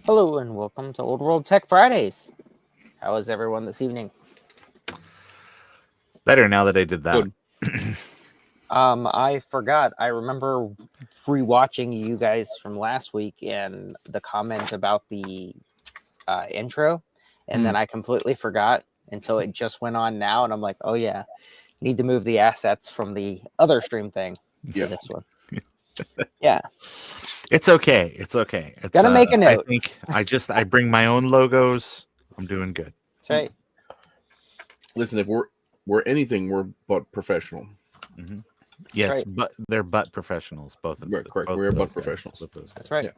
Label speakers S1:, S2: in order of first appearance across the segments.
S1: Hello and welcome to Old World Tech Fridays. How is everyone this evening?
S2: Better now that I did that.
S3: Good.
S1: I forgot. I remember rewatching you guys from last week and the comment about the intro, and then I completely forgot until it just went on now, and I'm like, oh yeah, need to move the assets from the other stream thing to this one. Yeah,
S2: It's okay. It's okay. It's
S1: Gotta make a note.
S2: I think I bring my own logos. I'm doing good.
S1: that's right.
S3: Listen, if we're anything, we're but professional.
S2: Mm-hmm. Yes,
S1: right.
S2: but they're butt professionals. Both of them.
S3: Right, correct. We're butt professionals.
S1: That's right.
S3: Yeah.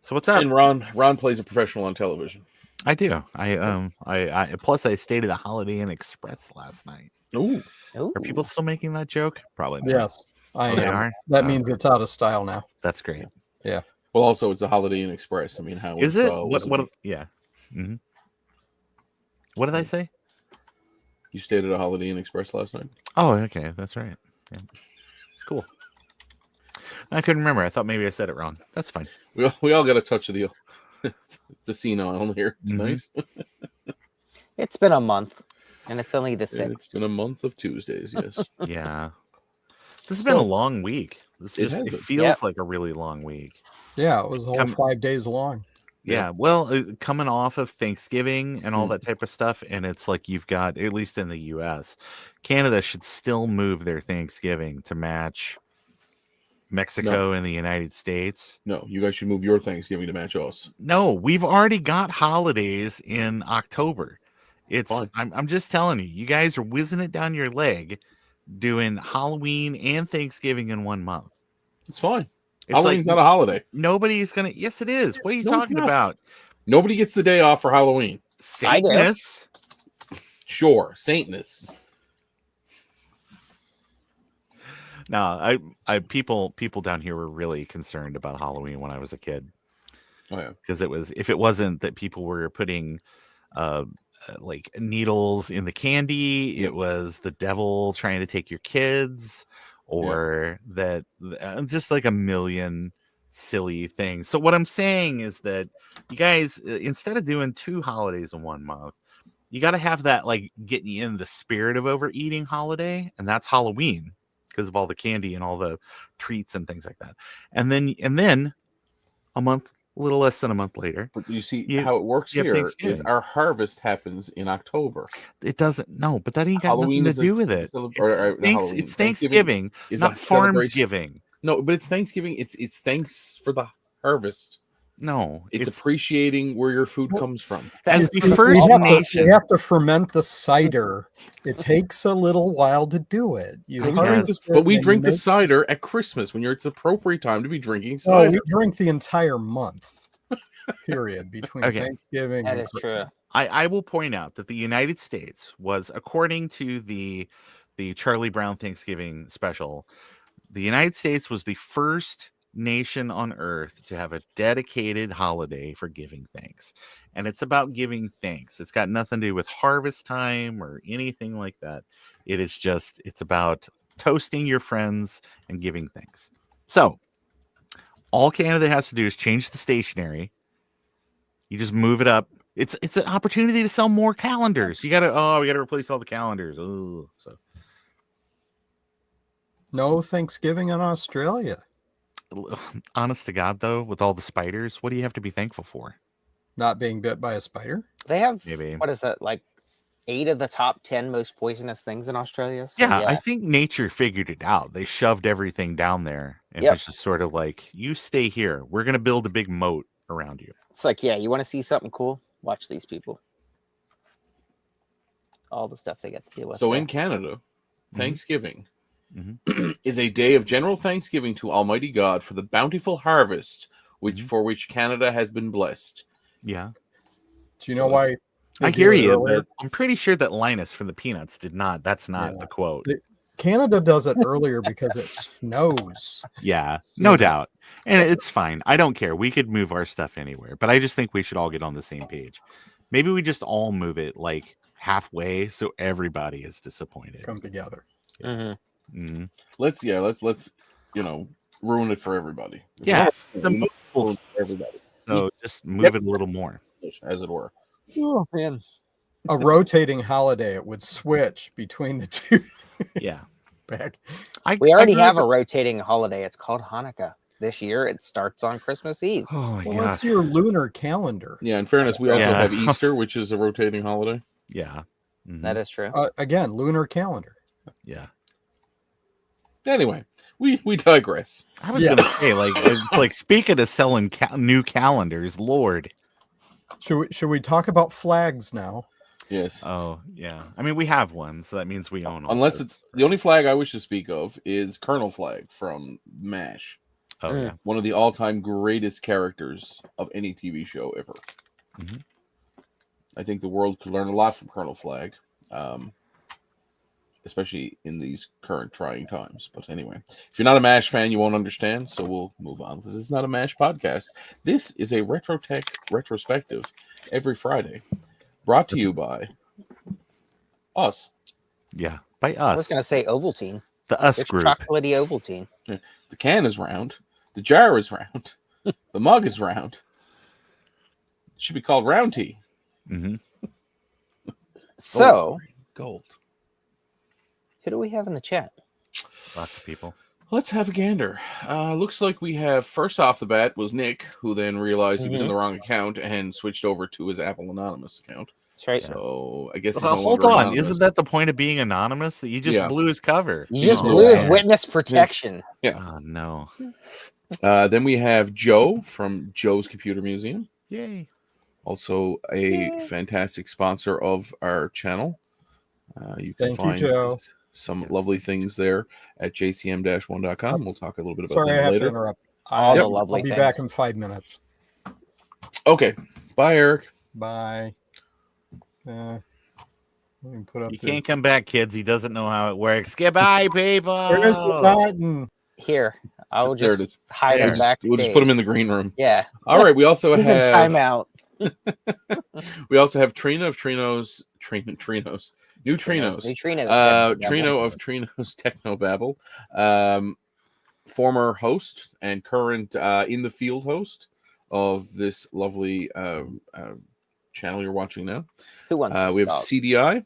S2: So what's up?
S3: And Ron plays a professional on television.
S2: I do. I plus I stayed at a Holiday Inn Express last night.
S3: Ooh.
S1: Ooh.
S2: Are people still making that joke? Probably not.
S4: Yes, I
S2: They
S4: am.
S2: are?
S4: That
S2: Oh,
S4: means it's out of style now.
S2: that's great.
S3: Well, also it's a Holiday Inn Express. I mean, how
S2: Is it?
S3: was
S2: What? Yeah. Mm-hmm. What did I say?
S3: You stayed at a Holiday Inn Express last night?
S2: Oh, okay. That's right. Yeah. Cool. I couldn't remember. I thought maybe I said it wrong. That's fine.
S3: We all got a touch of the senile here. It's
S2: Mhm.
S3: nice.
S1: It's been a month, and it's only the 6th.
S3: It's been a month of Tuesdays. Yes.
S2: Yeah. This has been a long week. It feels
S1: Yep.
S2: like a really long week.
S4: Yeah, it was a whole 5 days long.
S2: Yeah. Well, coming off of Thanksgiving and all that type of stuff, and it's like you've got, at least in the U.S., Canada should still move their Thanksgiving to match Mexico and the United States.
S3: No, you guys should move your Thanksgiving to match us.
S2: No, we've already got holidays in October. It's
S3: Fine.
S2: I'm just telling you, you guys are whizzing it down your leg, doing Halloween and Thanksgiving in 1 month.
S3: It's fine.
S2: It's
S3: Halloween's
S2: like
S3: not a holiday.
S2: nobody's gonna. Yes, it is. What are you
S3: No, it's
S2: talking
S3: not.
S2: about?
S3: Nobody gets the day off for Halloween.
S1: I do.
S2: Satanists.
S3: Sure, Satanists.
S2: No, I people down here were really concerned about Halloween when I was a kid.
S3: Oh yeah.
S2: Because if it wasn't that people were putting like needles in the candy, it was the devil trying to take your kids, or that just like a million silly things. So what I'm saying is that you guys, instead of doing 2 holidays in 1 month, you got to have that like getting you in the spirit of overeating holiday, and that's Halloween because of all the candy and all the treats and things like that. And then a little less than a month later,
S3: But you see how it works
S2: you have
S3: here is
S2: Thanksgiving.
S3: our harvest happens in October.
S2: It doesn't. No, but that ain't got
S3: Halloween
S2: nothing to do with it. It's Thanksgiving,
S3: is
S2: not
S3: a celebration.
S2: Farmsgiving.
S3: No, but it's Thanksgiving. It's thanks for the harvest.
S2: No,
S3: It's appreciating where your food comes from.
S2: as the
S4: We
S2: first
S4: have
S2: nation.
S4: to ferment the cider. It takes a little while to do it. You
S2: It
S4: harvest
S2: does.
S4: it
S3: But we
S4: and
S3: drink the
S4: make-
S3: cider at Christmas when it's appropriate time to be drinking
S4: Oh,
S3: cider.
S4: we drink the entire month. Period between
S2: Okay.
S4: Thanksgiving.
S1: That
S4: and
S1: is true.
S4: Christmas.
S2: I will point out that the United States was, according to the Charlie Brown Thanksgiving special, the United States was the first nation on earth to have a dedicated holiday for giving thanks. And it's about giving thanks. It's got nothing to do with harvest time or anything like that. It's about toasting your friends and giving thanks. So all Canada has to do is change the stationery. You just move it up. It's an opportunity to sell more calendars. We gotta replace all the calendars. Ugh. So
S4: No Thanksgiving in Australia.
S2: honest to God, though, with all the spiders, what do you have to be thankful for?
S4: Not being bit by a spider.
S1: They have,
S2: Maybe.
S1: what is that, like 8 of the top 10 most poisonous things in Australia? So,
S2: Yeah, I think nature figured it out. They shoved everything down there, and
S1: Yep.
S2: it's just sort of like, you stay here. We're gonna build a big moat around you.
S1: It's like, yeah, you want to see something cool? Watch these people. All the stuff they get to deal with.
S3: So
S1: there.
S3: in Canada, Thanksgiving
S2: Mhm.
S3: is a day of general thanksgiving to Almighty God for the bountiful harvest
S2: Mhm.
S3: for which Canada has been blessed.
S2: Yeah,
S4: Do you know why? they
S2: I
S4: do
S2: hear
S4: it
S2: you,
S4: earlier?
S2: but I'm pretty sure that Linus from the Peanuts did not. That's not
S4: Yeah.
S2: the quote.
S4: Canada does it earlier because it snows.
S2: Yeah, no
S4: Yeah.
S2: doubt. And it's fine. I don't care. We could move our stuff anywhere, but I just think we should all get on the same page. Maybe we just all move it like halfway so everybody is disappointed.
S4: Come together.
S1: Mhm.
S2: Mhm.
S3: Let's you know, ruin it for everybody.
S2: Yeah,
S3: ruin
S2: simple.
S3: it for everybody,
S2: So just move it a little more.
S3: as it were.
S1: Oh man.
S4: A rotating holiday, it would switch between the two.
S2: Yeah.
S4: Back.
S1: We already have
S2: a.
S1: a rotating holiday. It's called Hanukkah. This year it starts on Christmas Eve.
S2: Oh my
S4: Well,
S2: god.
S4: that's your lunar calendar.
S3: Yeah, in fairness, we also
S2: Yeah.
S3: have Easter, which is a rotating holiday.
S2: Yeah. Mhm.
S1: That is true.
S4: Again, lunar calendar.
S2: Yeah.
S3: Anyway, we digress.
S2: I was
S4: Yeah.
S2: gonna say, like, it's like speaking of selling new calendars, Lord.
S4: Should we talk about flags now?
S3: Yes.
S2: Oh yeah. I mean, we have one, so that means we own them.
S3: Unless it's the only flag I wish to speak of is Colonel Flag from MASH.
S2: Oh yeah.
S3: One of the all-time greatest characters of any TV show ever.
S2: Mhm.
S3: I think the world could learn a lot from Colonel Flag, especially in these current trying times. But anyway, if you're not a MASH fan, you won't understand, so we'll move on. This is not a MASH podcast. This is a Retro Tech retrospective every Friday, brought to you by us.
S2: Yeah. By
S1: I was
S2: us.
S1: gonna say Ovaltine.
S2: The us
S1: It's
S2: group.
S1: chocolatey Ovaltine.
S3: The can is round. The jar is round. The mug is round. It should be called Round Tea.
S2: Mm-hmm.
S1: So,
S3: Gold.
S1: who do we have in the chat?
S2: Lots of people.
S3: Let's have a gander. Looks like we have, first off the bat was Nick, who then realized he was in the wrong account and switched over to his Apple Anonymous account.
S1: That's right.
S3: So I guess he's
S2: Well,
S3: no
S2: hold
S3: longer
S2: on.
S3: anonymous.
S2: Isn't that the point of being anonymous? That you just
S3: Yeah.
S2: blew his cover.
S1: You just
S3: No.
S1: blew his
S2: Yeah.
S1: witness protection.
S2: Oh no.
S3: Then we have Joe from Joe's Computer Museum.
S2: Yay.
S3: Also a fantastic sponsor of our channel. You can
S4: Thank you,
S3: find
S4: Joe.
S3: some lovely things there at jcm-1.com. We'll talk a little bit about
S4: Sorry, I
S3: that
S4: have
S3: later.
S4: to interrupt.
S1: All the
S4: I'll
S1: lovely
S4: be
S1: things.
S4: back in 5 minutes.
S3: Okay. Bye, Eric.
S4: Bye. Let me put up
S2: You
S4: the.
S2: can't come back, kids. He doesn't know how it works. Goodbye, people.
S4: Where's the button?
S1: Here, I'll
S3: There it
S1: just
S3: is.
S1: hide
S2: There.
S1: him backstage.
S3: We'll just put him in the green room.
S1: Yeah.
S3: All right. We also
S1: He's in
S3: have
S1: timeout.
S3: we also have Trina of Trino's Trinos. New Trinos.
S1: Neutrinos.
S3: Trino of Trino's Technobabble. Former host and current in the field host of this lovely channel you're watching now.
S1: Who wants
S3: We have
S1: stop?
S3: CDI.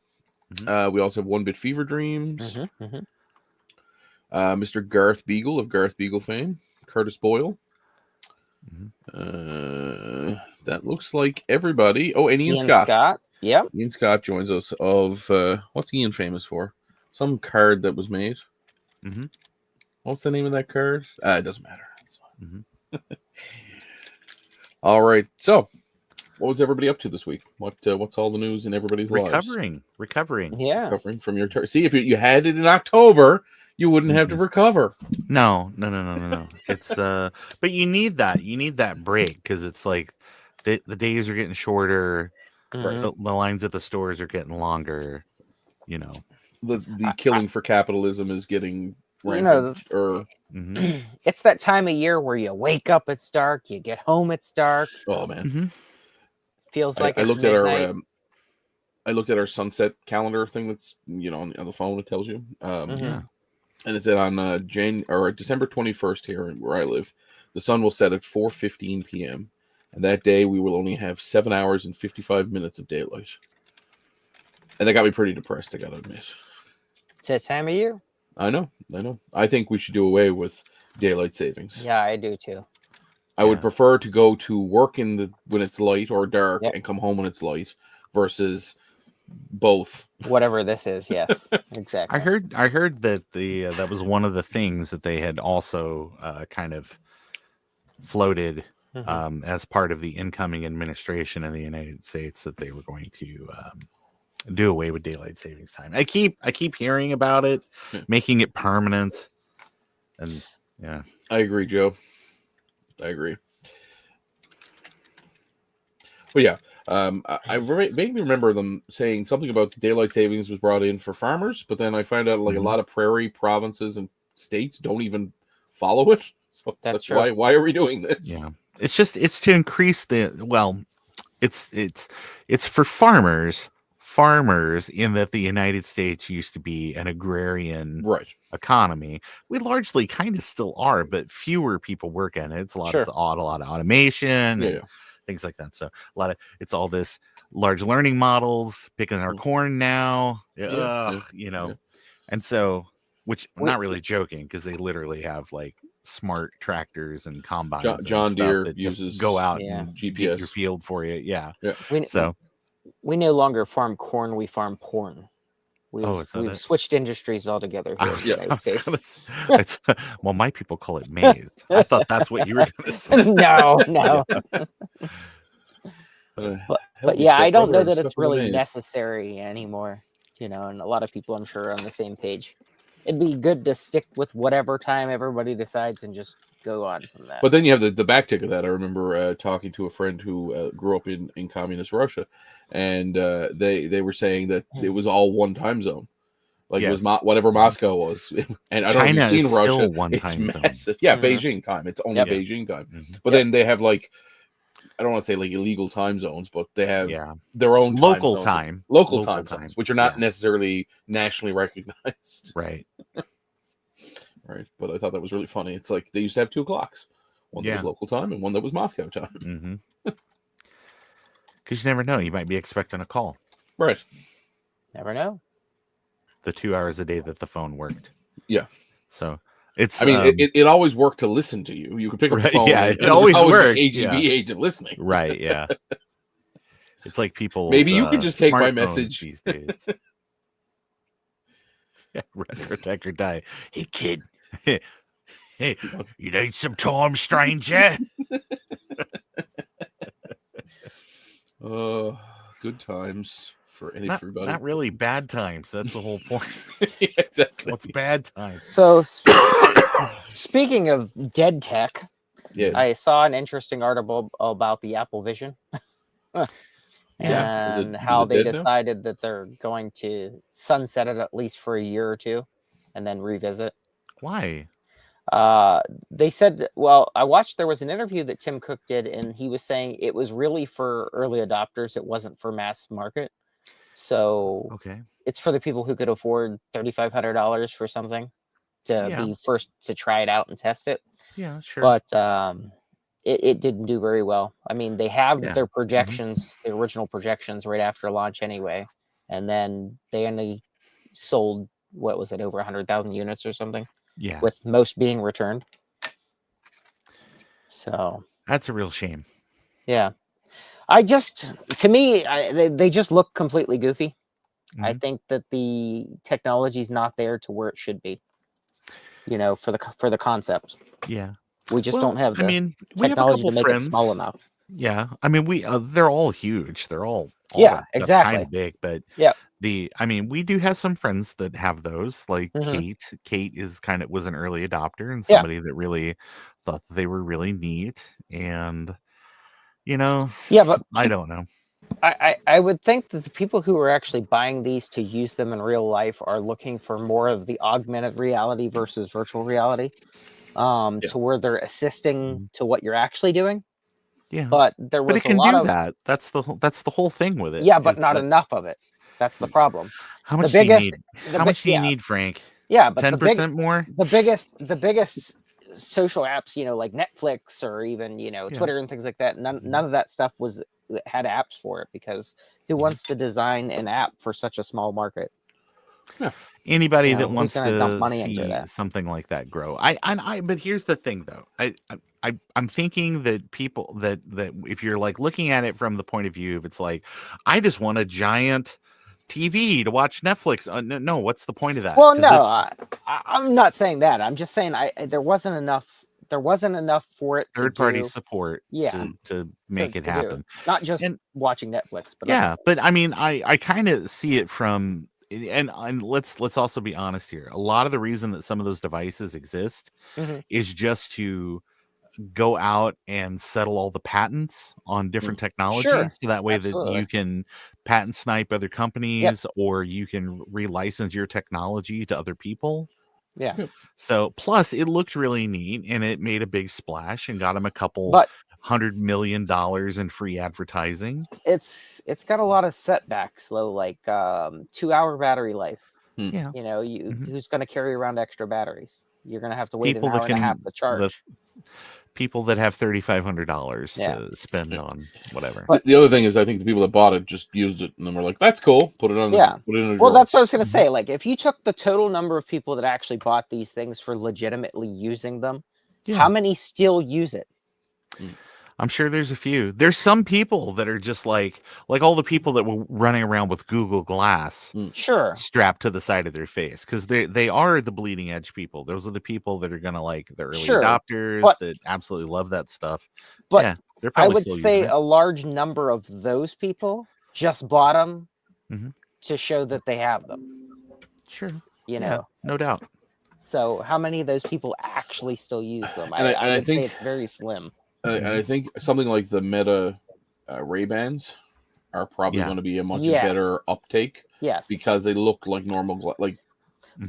S2: Mhm.
S3: We also have One Bit Fever Dreams.
S1: Mhm.
S3: Mr. Garth Beagle of Garth Beagle fame. Curtis Boyle.
S2: Mhm.
S3: That looks like everybody. Oh, and Ian
S1: Ian
S3: Scott.
S1: Yep.
S3: Ian Scott joins us of what's Ian famous for? Some card that was made.
S2: Mhm.
S3: What's the name of that card? It doesn't matter.
S2: Mhm.
S3: All right. So, what was everybody up to this week? What's all the news in everybody's lives?
S2: Recovering.
S1: Yeah.
S3: Recovering from your see, if you had it in October, you wouldn't have to recover.
S2: No. It's but you need that. You need that break because it's like the days are getting shorter.
S1: Mhm.
S2: The lines at the stores are getting longer. You know.
S3: The killing for capitalism is getting
S1: You know,
S3: rampant. Or
S2: Mhm.
S1: it's that time of year where you wake up, it's dark. You get home, it's dark.
S3: oh man,
S2: Mhm.
S1: Feels like
S3: I
S1: it's
S3: looked
S1: midnight.
S3: I looked at our sunset calendar thing that's on the phone. It tells you.
S1: Mhm.
S2: Yeah.
S3: And it said on December 21st here where I live, the sun will set at 4:15 p.m. And that day we will only have 7 hours and 55 minutes of daylight. And that got me pretty depressed, I gotta admit.
S1: It's that time of year.
S3: I know. I think we should do away with daylight savings.
S1: Yeah, I do too.
S3: I would
S2: Yeah.
S3: prefer to go to work when it's light or dark
S1: Yep.
S3: and come home when it's light versus both.
S1: Whatever this is, yes, exactly.
S2: I heard that that was one of the things that they had also kind of floated
S1: Mhm.
S2: as part of the incoming administration in the United States that they were going to do away with daylight savings time. I keep hearing about it,
S3: Yeah.
S2: making it permanent, and yeah.
S3: I agree, Joe. I agree. But yeah, I vaguely remember them saying something about daylight savings was brought in for farmers, but then I found out like
S2: Mhm.
S3: a lot of prairie provinces and states don't even follow it. So
S1: That's
S3: that's
S1: true.
S3: why are we doing this?
S2: Yeah, it's to increase it's for farmers farmers in that the United States used to be an agrarian
S3: Right.
S2: economy. We largely kind of still are, but fewer people work in it. It's a lot
S1: Sure.
S2: of automation
S3: Yeah.
S2: and things like that. So it's all this large learning models picking our corn now.
S3: Yeah.
S2: And so, which I'm
S1: Wait.
S2: not really joking, because they literally have like smart tractors and combines
S3: John
S2: and stuff
S3: Deere
S2: that
S3: uses
S2: just go out
S1: Yeah.
S2: and
S3: GPS.
S2: get your field for you. Yeah.
S1: We no longer farm corn, we farm porn. We've switched industries altogether here in the United States.
S2: Well, my people call it maize. I thought that's what you were going to say.
S1: No. But yeah, I don't know that it's really necessary anymore, and a lot of people, I'm sure, are on the same page. It'd be good to stick with whatever time everybody decides and just go on from that.
S3: But then you have the back tick of that. I remember talking to a friend who grew up in communist Russia, and they were saying that it was all one time zone. Like it was whatever Moscow was, and I don't know if you've seen Russia. It's massive. Yeah, Beijing time. It's only Beijing time. But then they have like, I don't want to say like illegal time zones, but they have their own
S2: local
S3: time zones, which are not necessarily nationally recognized.
S2: Right.
S3: Right. But I thought that was really funny. It's like they used to have 2 clocks, one that was local time and one that was Moscow time.
S2: Because you never know, you might be expecting a call.
S3: Right.
S1: Never know.
S2: The 2 hours a day that the phone worked.
S3: Yeah.
S2: So it's.
S3: I mean, it always worked to listen to you. You could pick up the phone.
S2: Yeah,
S3: and
S2: it always worked.
S3: KGB agent listening.
S2: Right. Yeah. It's like people.
S3: Maybe you could just take my message
S2: these days. Yeah, protect or die. Hey, kid. Hey, you need some time, stranger?
S3: Good times for everybody.
S2: Not really bad times. That's the whole point.
S3: Yeah, exactly.
S2: What's bad times?
S1: So, speaking of dead tech, I saw an interesting article about the Apple Vision. And how they decided that they're going to sunset it at least for a year or two and then revisit.
S2: Why?
S1: They said, well, I watched, there was an interview that Tim Cook did, and he was saying it was really for early adopters. It wasn't for mass market. So it's for the people who could afford $3,500 for something to be first to try it out and test it.
S2: Yeah, sure.
S1: But it didn't do very well. I mean, they have their projections, the original projections right after launch anyway. And then they only sold, what was it, over 100,000 units or something?
S2: Yeah.
S1: With most being returned. So.
S2: That's a real shame.
S1: Yeah. To me, they just look completely goofy. I think that the technology is not there to where it should be, for the concept.
S2: Yeah.
S1: We just don't have the technology to make it small enough.
S2: Yeah. I mean, they're all huge. They're all
S1: exactly
S2: kind of big, but we do have some friends that have those, like Kate. Kate was an early adopter and somebody that really thought that they were really neat. And,
S1: but
S2: I don't know.
S1: I would think that the people who are actually buying these to use them in real life are looking for more of the augmented reality versus virtual reality. To where they're assisting to what you're actually doing.
S2: Yeah.
S1: But there was
S2: it can
S1: a lot
S2: do
S1: of
S2: that. That's the whole thing with it.
S1: Yeah, but not enough of it. That's the problem.
S2: How much do you need? How much do you need, Frank?
S1: Yeah, but
S2: 10% more?
S1: The biggest social apps, like Netflix or even, Twitter and things like that, none of that stuff had apps for it, because who wants to design an app for such a small market?
S3: Yeah.
S2: Anybody that wants to see something like that grow. But here's the thing, though. I'm thinking that people that if you're like looking at it from the point of view of, it's like, I just want a giant TV to watch Netflix. No, what's the point of that?
S1: Well, no, I'm not saying that. I'm just saying there wasn't enough for it.
S2: Third-party support. To make it happen.
S1: Not just watching Netflix, but
S2: but I mean, I kind of see it from. And let's also be honest here. A lot of the reason that some of those devices exist is just to go out and settle all the patents on different technologies, so that way that you can patent snipe other companies, or you can relicense your technology to other people.
S1: Yeah.
S2: So plus it looked really neat, and it made a big splash and got them a couple $100 million in free advertising.
S1: It's got a lot of setbacks though, like 2-hour battery life.
S2: Yeah.
S1: You know, who's going to carry around extra batteries? You're going to have to wait
S2: People
S1: an
S2: that
S1: hour and a half
S2: can-
S1: to charge.
S2: People that have $3,500
S1: Yeah.
S2: to spend on whatever.
S3: The other thing is, I think the people that bought it just used it and then were like, "That's cool." Put it on.
S1: Yeah.
S3: Put it in a
S1: Well,
S3: drawer.
S1: that's what I was going to say. Like, if you took the total number of people that actually bought these things for legitimately using them,
S2: Yeah.
S1: how many still use it?
S2: I'm sure there's a few. There's some people that are just like all the people that were running around with Google Glass
S1: Sure.
S2: strapped to the side of their face, because they are the bleeding edge people. Those are the people that are gonna like the early
S1: Sure,
S2: adopters
S1: but-
S2: that absolutely love that stuff.
S1: But
S2: yeah, they're
S1: I
S2: probably
S1: would
S2: still
S1: say
S2: using it.
S1: a large number of those people just bought them
S2: Mhm.
S1: to show that they have them.
S2: Sure,
S1: You
S2: yeah,
S1: know.
S2: no doubt.
S1: So how many of those people actually still use them?
S3: And
S1: I
S3: I
S1: would
S3: think-
S1: say it's very slim.
S3: And I think something like the Meta Ray-Bans are probably
S2: Yeah.
S3: going to be a much
S1: Yes.
S3: better uptake
S1: Yes.
S3: because they look like normal,
S1: But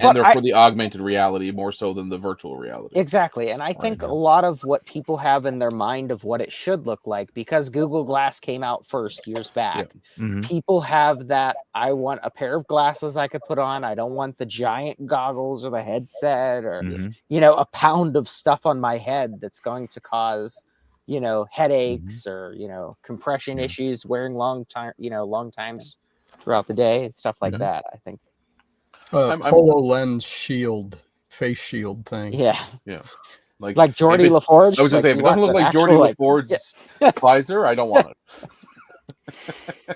S3: and they're
S1: I-
S3: for the augmented reality more so than the virtual reality.
S1: Exactly. And I think a lot of what people have in their mind of what it should look like, because Google Glass came out first years back,
S2: Mhm.
S1: people have that, I want a pair of glasses I could put on. I don't want the giant goggles or the headset or,
S2: Mhm.
S1: you know, a pound of stuff on my head that's going to cause, you know, headaches or, you know, compression
S2: Yeah.
S1: issues, wearing long times throughout the day and stuff like
S2: Mhm.
S1: that. I think.
S3: I'm-
S4: HoloLens shield, face shield thing.
S1: Yeah.
S3: Yeah,
S1: Like
S3: if
S1: Geordie
S3: it-
S1: LaForge.
S3: I was going to say, if
S1: you
S3: it doesn't
S1: want
S3: look
S1: the
S3: like Geordie
S1: actual, like-
S3: LaForge's Pfizer, I don't want it.
S2: I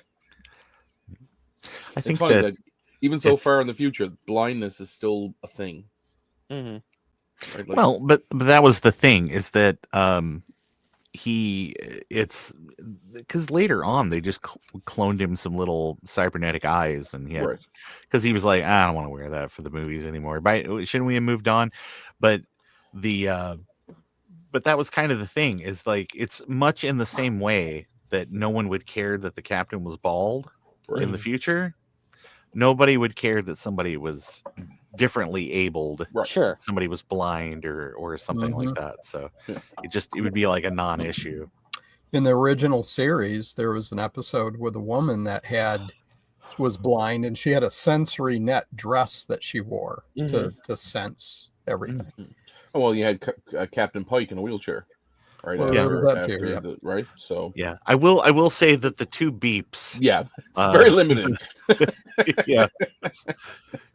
S3: It's
S2: think
S3: funny
S2: that
S3: that even so
S2: it's-
S3: far in the future, blindness is still a thing.
S1: Mhm.
S3: Right? Like,
S2: well, but that was the thing, is that it's because later on they just cloned him some little cybernetic eyes, and
S3: right.
S2: because he was like, I don't want to wear that for the movies anymore. But shouldn't we have moved on? But but that was kind of the thing, is like, it's much in the same way that no one would care that the captain was bald in the future. Nobody would care that somebody was differently abled.
S3: Right.
S1: Sure.
S2: Somebody was blind or something like that. So
S3: Yeah.
S2: it would be like a non-issue.
S4: In the original series, there was an episode with a woman that was blind, and she had a sensory net dress that she wore to sense everything.
S3: Oh, well, you had Captain Pike in a wheelchair, right?
S4: Well, there was that too, yeah.
S3: Right. So
S2: Yeah, I will say that the two beeps,
S3: yeah, very limited.
S2: yeah,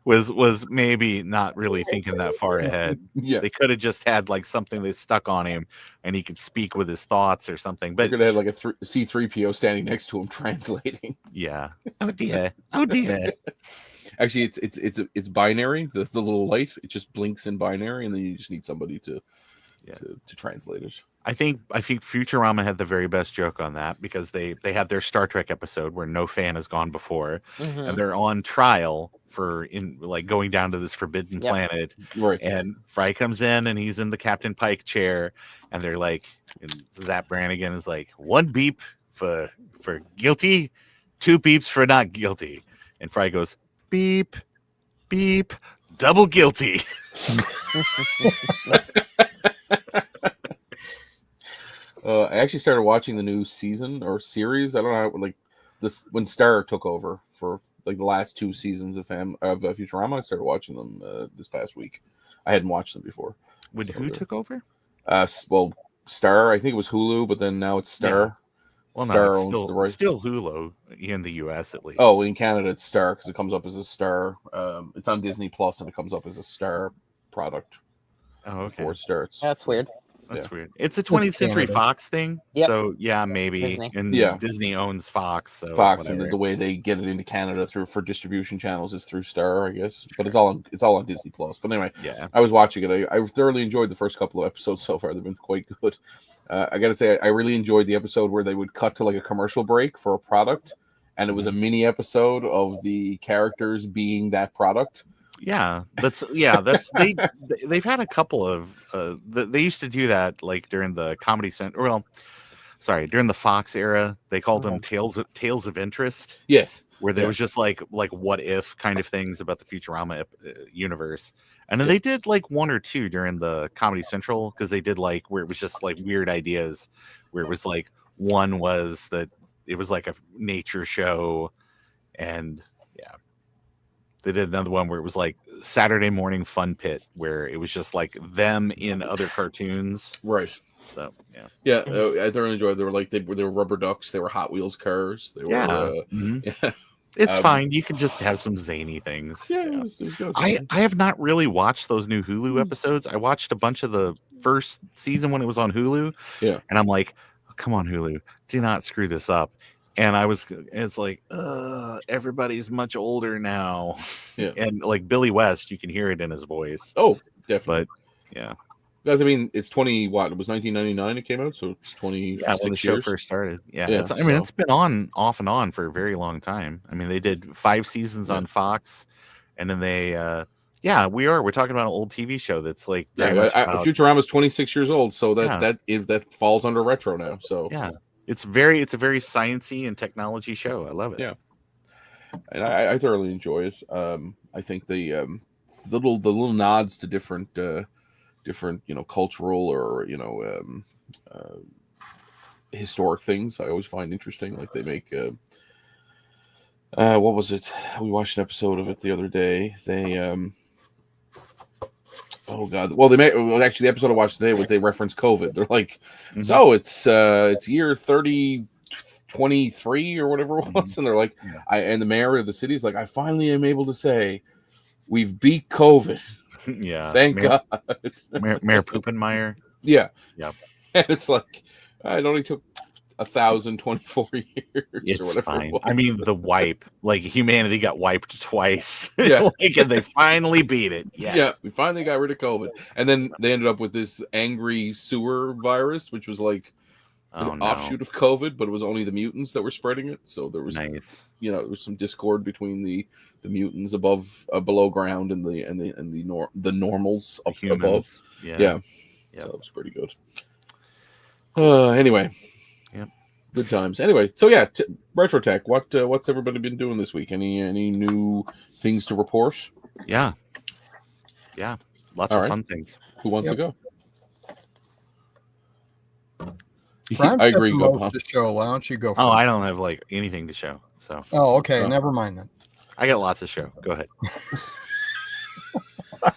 S2: was maybe not really thinking that far ahead.
S3: Yeah,
S2: They could have just had like something they stuck on him, and he could speak with his thoughts or something.
S3: they
S2: But
S3: could have had like a C-3PO standing next to him translating.
S2: yeah, oh dear.
S3: Actually, it's binary. The little light, it just blinks in binary, and then you just need somebody to translate it.
S2: I think Futurama had the very best joke on that, because they had their Star Trek episode where no fan has gone before, and they're on trial for going down to this forbidden planet.
S3: Right.
S2: And Fry comes in, and he's in the Captain Pike chair, and they're like, and Zap Brannigan is like, 1 beep for guilty, 2 beeps for not guilty. And Fry goes, beep, beep, double guilty.
S3: I actually started watching the new season or series. I don't know how, like this when Star took over for like the last 2 seasons of Futurama. I started watching them this past week. I hadn't watched them before.
S2: When who took over?
S3: Well, Star. I think it was Hulu, but then now it's Star.
S2: Well,
S3: Star
S2: no,
S3: owns the rights.
S2: it's still Hulu in the U.S. at least.
S3: Oh, in Canada it's Star because it comes up as a Star. It's on Disney Plus and it comes up as a Star product
S2: oh, okay.
S3: before it starts.
S1: That's weird.
S2: That's weird. It's a 20th Century
S4: Canada.
S2: Fox thing.
S1: Yep.
S2: So yeah, maybe.
S1: Disney.
S2: And
S3: Yeah.
S2: Disney owns Fox. So
S3: Fox
S2: whatever.
S3: and the way they get it into Canada for distribution channels is through Star, I guess. But it's all on Disney Plus. But anyway,
S2: Yeah.
S3: I was watching it. I thoroughly enjoyed the first couple of episodes so far. They've been quite good. I got to say, I really enjoyed the episode where they would cut to like a commercial break for a product, and it was a mini episode of the characters being that product.
S2: Yeah, they've had a couple of they used to do that like during the Comedy Central. Well, during the Fox era, they called them tales of interest,
S3: Yes.
S2: where there
S3: Yeah.
S2: was just like what if kind of things about the Futurama universe. And then
S3: Yeah.
S2: they did like one or two during the Comedy Central, because they did like where it was just like weird ideas, where it was like one was that it was like a nature show, and yeah, they did another one where it was like Saturday Morning Fun Pit, where it was just like them in other cartoons.
S3: Right.
S2: So yeah.
S3: Yeah, I thoroughly enjoyed. They were like they were rubber ducks. They were Hot Wheels cars. They were. Yeah.
S2: It's fine. You can just have some zany things.
S3: Yeah, it was good.
S2: I have not really watched those new Hulu episodes. I watched a bunch of the first season when it was on Hulu.
S3: Yeah.
S2: And I'm like, oh, come on, Hulu, do not screw this up. And it's like, everybody's much older now.
S3: Yeah.
S2: And like Billy West, you can hear it in his voice.
S3: Oh, definitely.
S2: But yeah.
S3: Guys, I mean, it's 20, what? It was 1999 it came out, so it's 26
S2: Yeah, when the show
S3: years.
S2: first started. Yeah.
S3: Yeah,
S2: It's been on off and on for a very long time. I mean, they did 5 seasons on Fox, and then they we're talking about an old TV show that's like very much about,
S3: Futurama's 26 years old, so that falls under retro now. So
S2: yeah. It's a very sciencey and technology show. I love it.
S3: Yeah. And I thoroughly enjoy it. I think the little nods to different cultural or historic things I always find interesting. Like they make what was it? We watched an episode of it the other day. They oh god, well actually the episode I watched today was they referenced COVID. They're like, so it's year 3023 or whatever it was, and they're like, and the mayor of the city is like, I finally am able to say we've beat COVID.
S2: Yeah,
S3: thank God.
S2: Mayor Poopenmeyer.
S3: Yeah.
S2: Yep.
S3: And it's like, it only took 1,024 years
S2: It's
S3: or whatever.
S2: fine.
S3: It was.
S2: I mean, the wipe, like humanity got wiped twice.
S3: Yeah.
S2: And they finally beat it. Yes.
S3: Yeah, we finally got rid of COVID. And then they ended up with this angry sewer virus, which was like an offshoot of COVID, but it was only the mutants that were spreading it. So there was there was some discord between the mutants below ground and the normals up above. Yeah. So it was pretty good. Anyway.
S2: Yep.
S3: Good times. Anyway, so yeah, Retro Tech. What's everybody been doing this week? Any new things to report?
S2: Yeah. Lots of fun things.
S3: Who wants to go?
S4: Ron's
S3: I agree.
S4: got the most to show. Why don't you go?
S2: Oh, I don't have like anything to show. So.
S4: Oh, okay. Never mind then.
S2: I got lots to show. Go ahead.
S3: I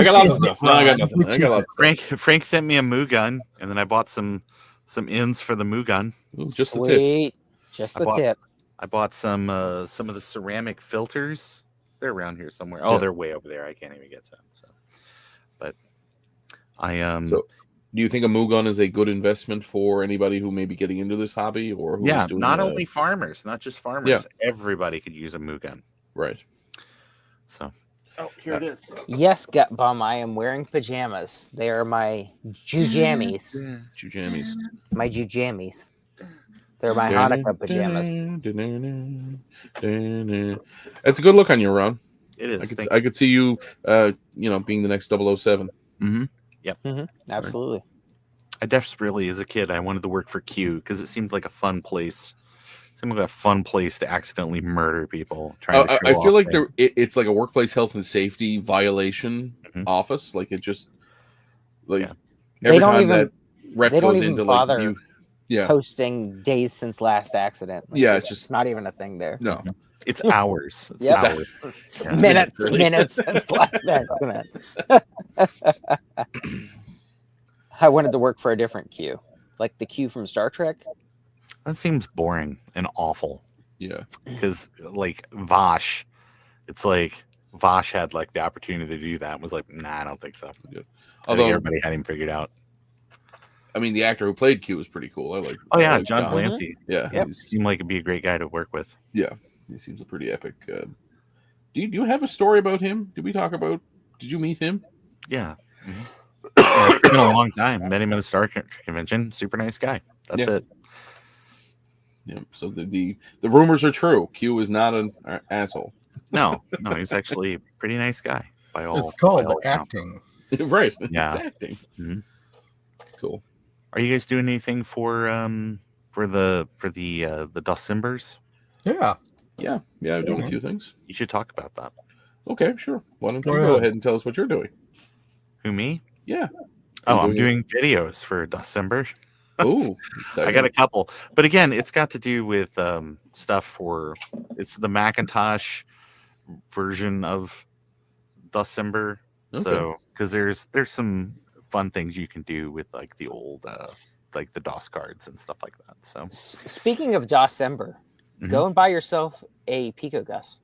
S3: got lots of stuff. No, I got nothing. I got lots of stuff.
S2: Frank sent me a Moo gun, and then I bought some ends for the Moo gun.
S3: Ooh, just
S1: Sweet.
S3: the tip.
S1: Just the tip.
S2: I bought some of the ceramic filters. They're around here somewhere. Oh, they're way over there. I can't even get to them. So, but I
S3: So, do you think a Moo gun is a good investment for anybody who may be getting into this hobby, or who is doing
S2: not only farmers, not just farmers.
S3: Yeah.
S2: Everybody could use a Moo gun.
S3: Right.
S2: So, here it is.
S1: Yes, Gut Bum, I am wearing pajamas. They are my jujammies.
S3: Jujammies.
S1: My jujammies. They're my Hanukkah pajamas.
S3: That's a good look on you, Ron.
S2: It is.
S3: I could see you, being the next 007.
S2: Mm-hmm. Yep.
S1: Mm-hmm. Absolutely.
S2: I desperately, as a kid, I wanted to work for Q because it seemed like a fun place. Seemed like a fun place to accidentally murder people.
S3: I feel like it's like a workplace health and safety violation office. Like it just every time that rep goes into like
S1: posting days since last accident. Like,
S3: it's just
S1: not even a thing there.
S3: No,
S2: it's hours. It's hours.
S1: Minutes since last accident. I wanted to work for a different Q, like the Q from Star Trek.
S2: That seems boring and awful.
S3: Yeah,
S2: because like Vosh, it's like Vosh had like the opportunity to do that and was like, nah, I don't think so.
S3: Yeah.
S2: Although everybody had him figured out.
S3: I mean, the actor who played Q was pretty cool.
S2: John Clancy.
S3: Yeah,
S2: he seemed like it'd be a great guy to work with.
S3: Yeah, he seems a pretty epic. Do you have a story about him? Did you meet him?
S2: Yeah. It's been a long time. Met him at a Star Convention. Super nice guy. That's it.
S3: Yeah. So the rumors are true. Q is not an asshole.
S2: No, he's actually a pretty nice guy.
S4: It's called acting.
S3: Right.
S2: Yeah.
S3: It's acting.
S2: Mm-hmm.
S3: Cool.
S2: Are you guys doing anything for the Decembers?
S4: Yeah.
S3: Yeah, I'm doing a few things.
S2: You should talk about that.
S3: Okay, sure. Why don't
S4: Go
S3: you go
S4: ahead.
S3: ahead and tell us what you're doing?
S2: Who, me?
S3: Yeah.
S2: Oh, I'm doing videos for December.
S3: Oh,
S2: I got a couple, but again, it's got to do with stuff for it's the Macintosh version of December.
S3: Okay.
S2: So because there's some fun things you can do with like the old like the DOS cards and stuff like that. So
S1: Speaking of December, go and buy yourself a Pico Gus